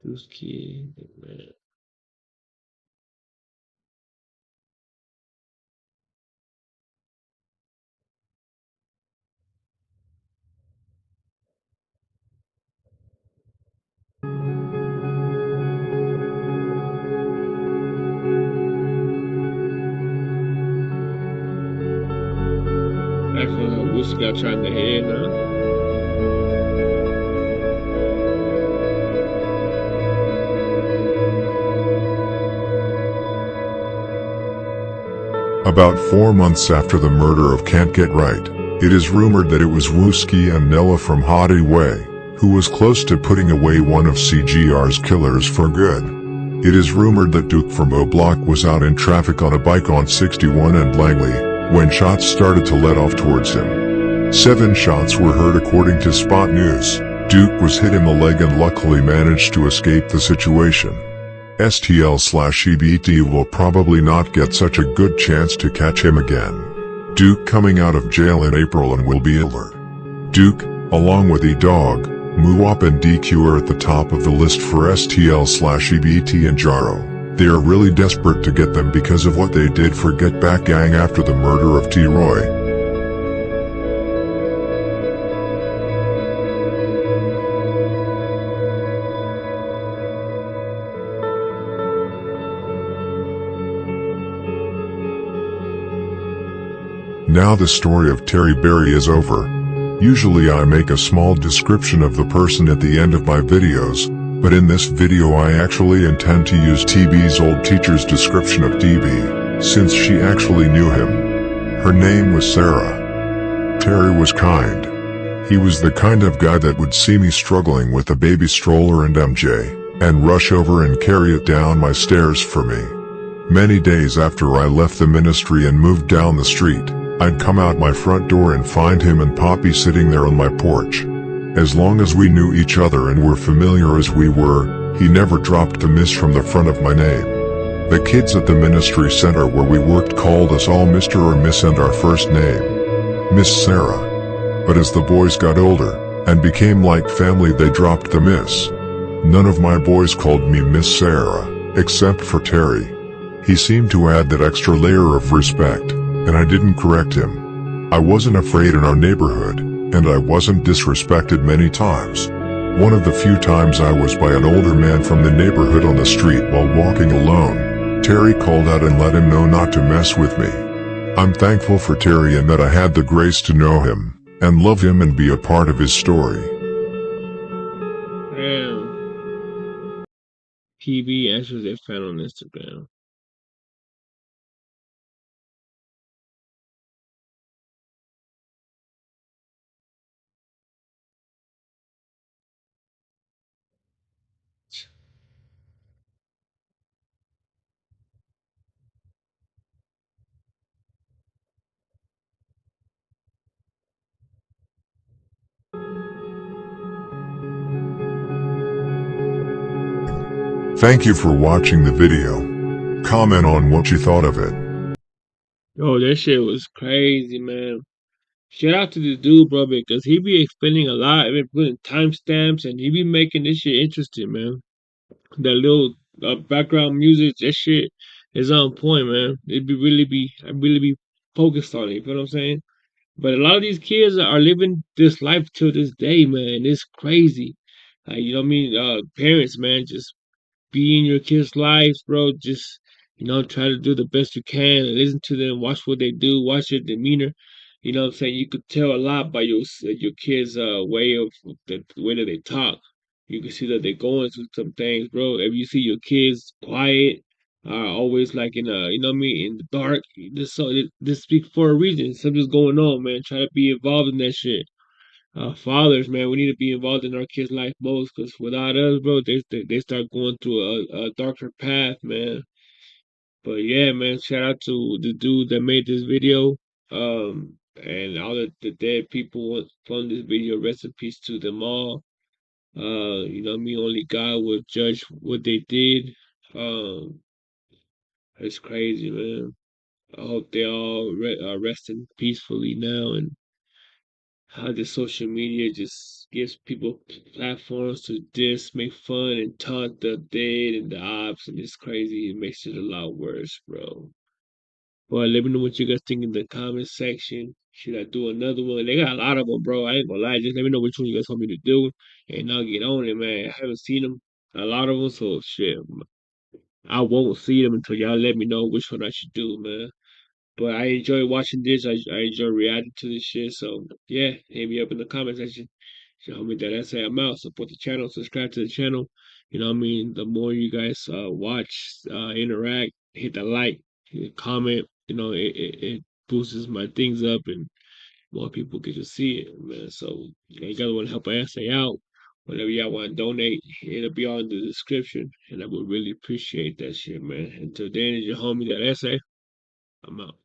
Those kids, man. That's what Wush got trying to head now. About 4 months after the murder of Can't Get Right, it is rumored that it was Wooski and Noah from Hottie Way, who was close to putting away one of CGR's killers for good. It is rumored that Duke from O Block was out in traffic on a bike on 61 and Langley, when shots started to let off towards him. 7 shots were heard according to Spot News. Duke was hit in the leg and luckily managed to escape the situation. STL/EBT will probably not get such a good chance to catch him again. Duke coming out of jail in April and will be alert. Duke, along with E-Dog, Muwop and DQ are at the top of the list for STL/EBT and Jaro. They are really desperate to get them because of what they did for Get Back Gang after the murder of T-Roy. Now the story of Terry Berry is over. Usually I make a small description of the person at the end of my videos, but in this video I actually intend to use TB's old teacher's description of TB, since she actually knew him. Her name was Sarah. Terry was kind. He was the kind of guy that would see me struggling with a baby stroller and MJ, and rush over and carry it down my stairs for me. Many days after I left the ministry and moved down the street, I'd come out my front door and find him and Poppy sitting there on my porch. As long as we knew each other and were familiar as we were, he never dropped the Miss from the front of my name. The kids at the ministry center where we worked called us all Mr. or Miss and our first name, Miss Sarah. But as the boys got older, and became like family, they dropped the Miss. None of my boys called me Miss Sarah, except for Terry. He seemed to add that extra layer of respect, and I didn't correct him. I wasn't afraid in our neighborhood, and I wasn't disrespected many times. One of the few times I was by an older man from the neighborhood on the street while walking alone, Terry called out and let him know not to mess with me. I'm thankful for Terry and that I had the grace to know him, and love him and be a part of his story. Damn. PB answers they found on Instagram. Thank you for watching the video. Comment on what you thought of it. Yo, that shit was crazy, man. Shout out to this dude, bro, because he be explaining a lot, and putting timestamps, and he be making this shit interesting, man. That little background music, that shit is on point, man. I really be focused on it. You feel what I'm saying? But a lot of these kids are living this life till this day, man. It's crazy. Like, you know what I mean? Parents, man, just be in your kids' lives, bro. Just, try to do the best you can. Listen to them, watch what they do, watch their demeanor. You know what I'm saying? You could tell a lot by your kids' way of the way that they talk. You can see that they're going through some things, bro. If you see your kids quiet, are always like in a, you know what I mean, in the dark, this speak for a reason. Something's going on, man. Try to be involved in that shit. Fathers, man, we need to be involved in our kids' life most, because without us, bro, they start going through a darker path, man. But yeah, man, shout out to the dude that made this video, and all the dead people from this video. Rest in peace to them all. You know what I mean? Only God will judge what they did. It's crazy, man. I hope they all are resting peacefully now, and how the social media just gives people platforms to just make fun and taunt the dead and the ops, and it's crazy. It makes it a lot worse, bro. Well, let me know what you guys think in the comment section. Should I do another one? They got a lot of them, bro. I ain't gonna lie. Just let me know which one you guys want me to do, and I'll get on it, man. I haven't seen them, a lot of them, so shit. I won't see them until y'all let me know which one I should do, man. But I enjoy watching this. I enjoy reacting to this shit. So yeah, hit me up in the comment section. Show me that I say I'm out. Support the channel. Subscribe to the channel. You know what I mean? The more you guys watch, interact, hit the like, hit comment. You know, it boosts my things up and more people get to see it, man. So you guys want to help Esse out. Whenever y'all want to donate, it'll be all in the description. And I would really appreciate that shit, man. Until then, it's your homie that Esse. I'm out.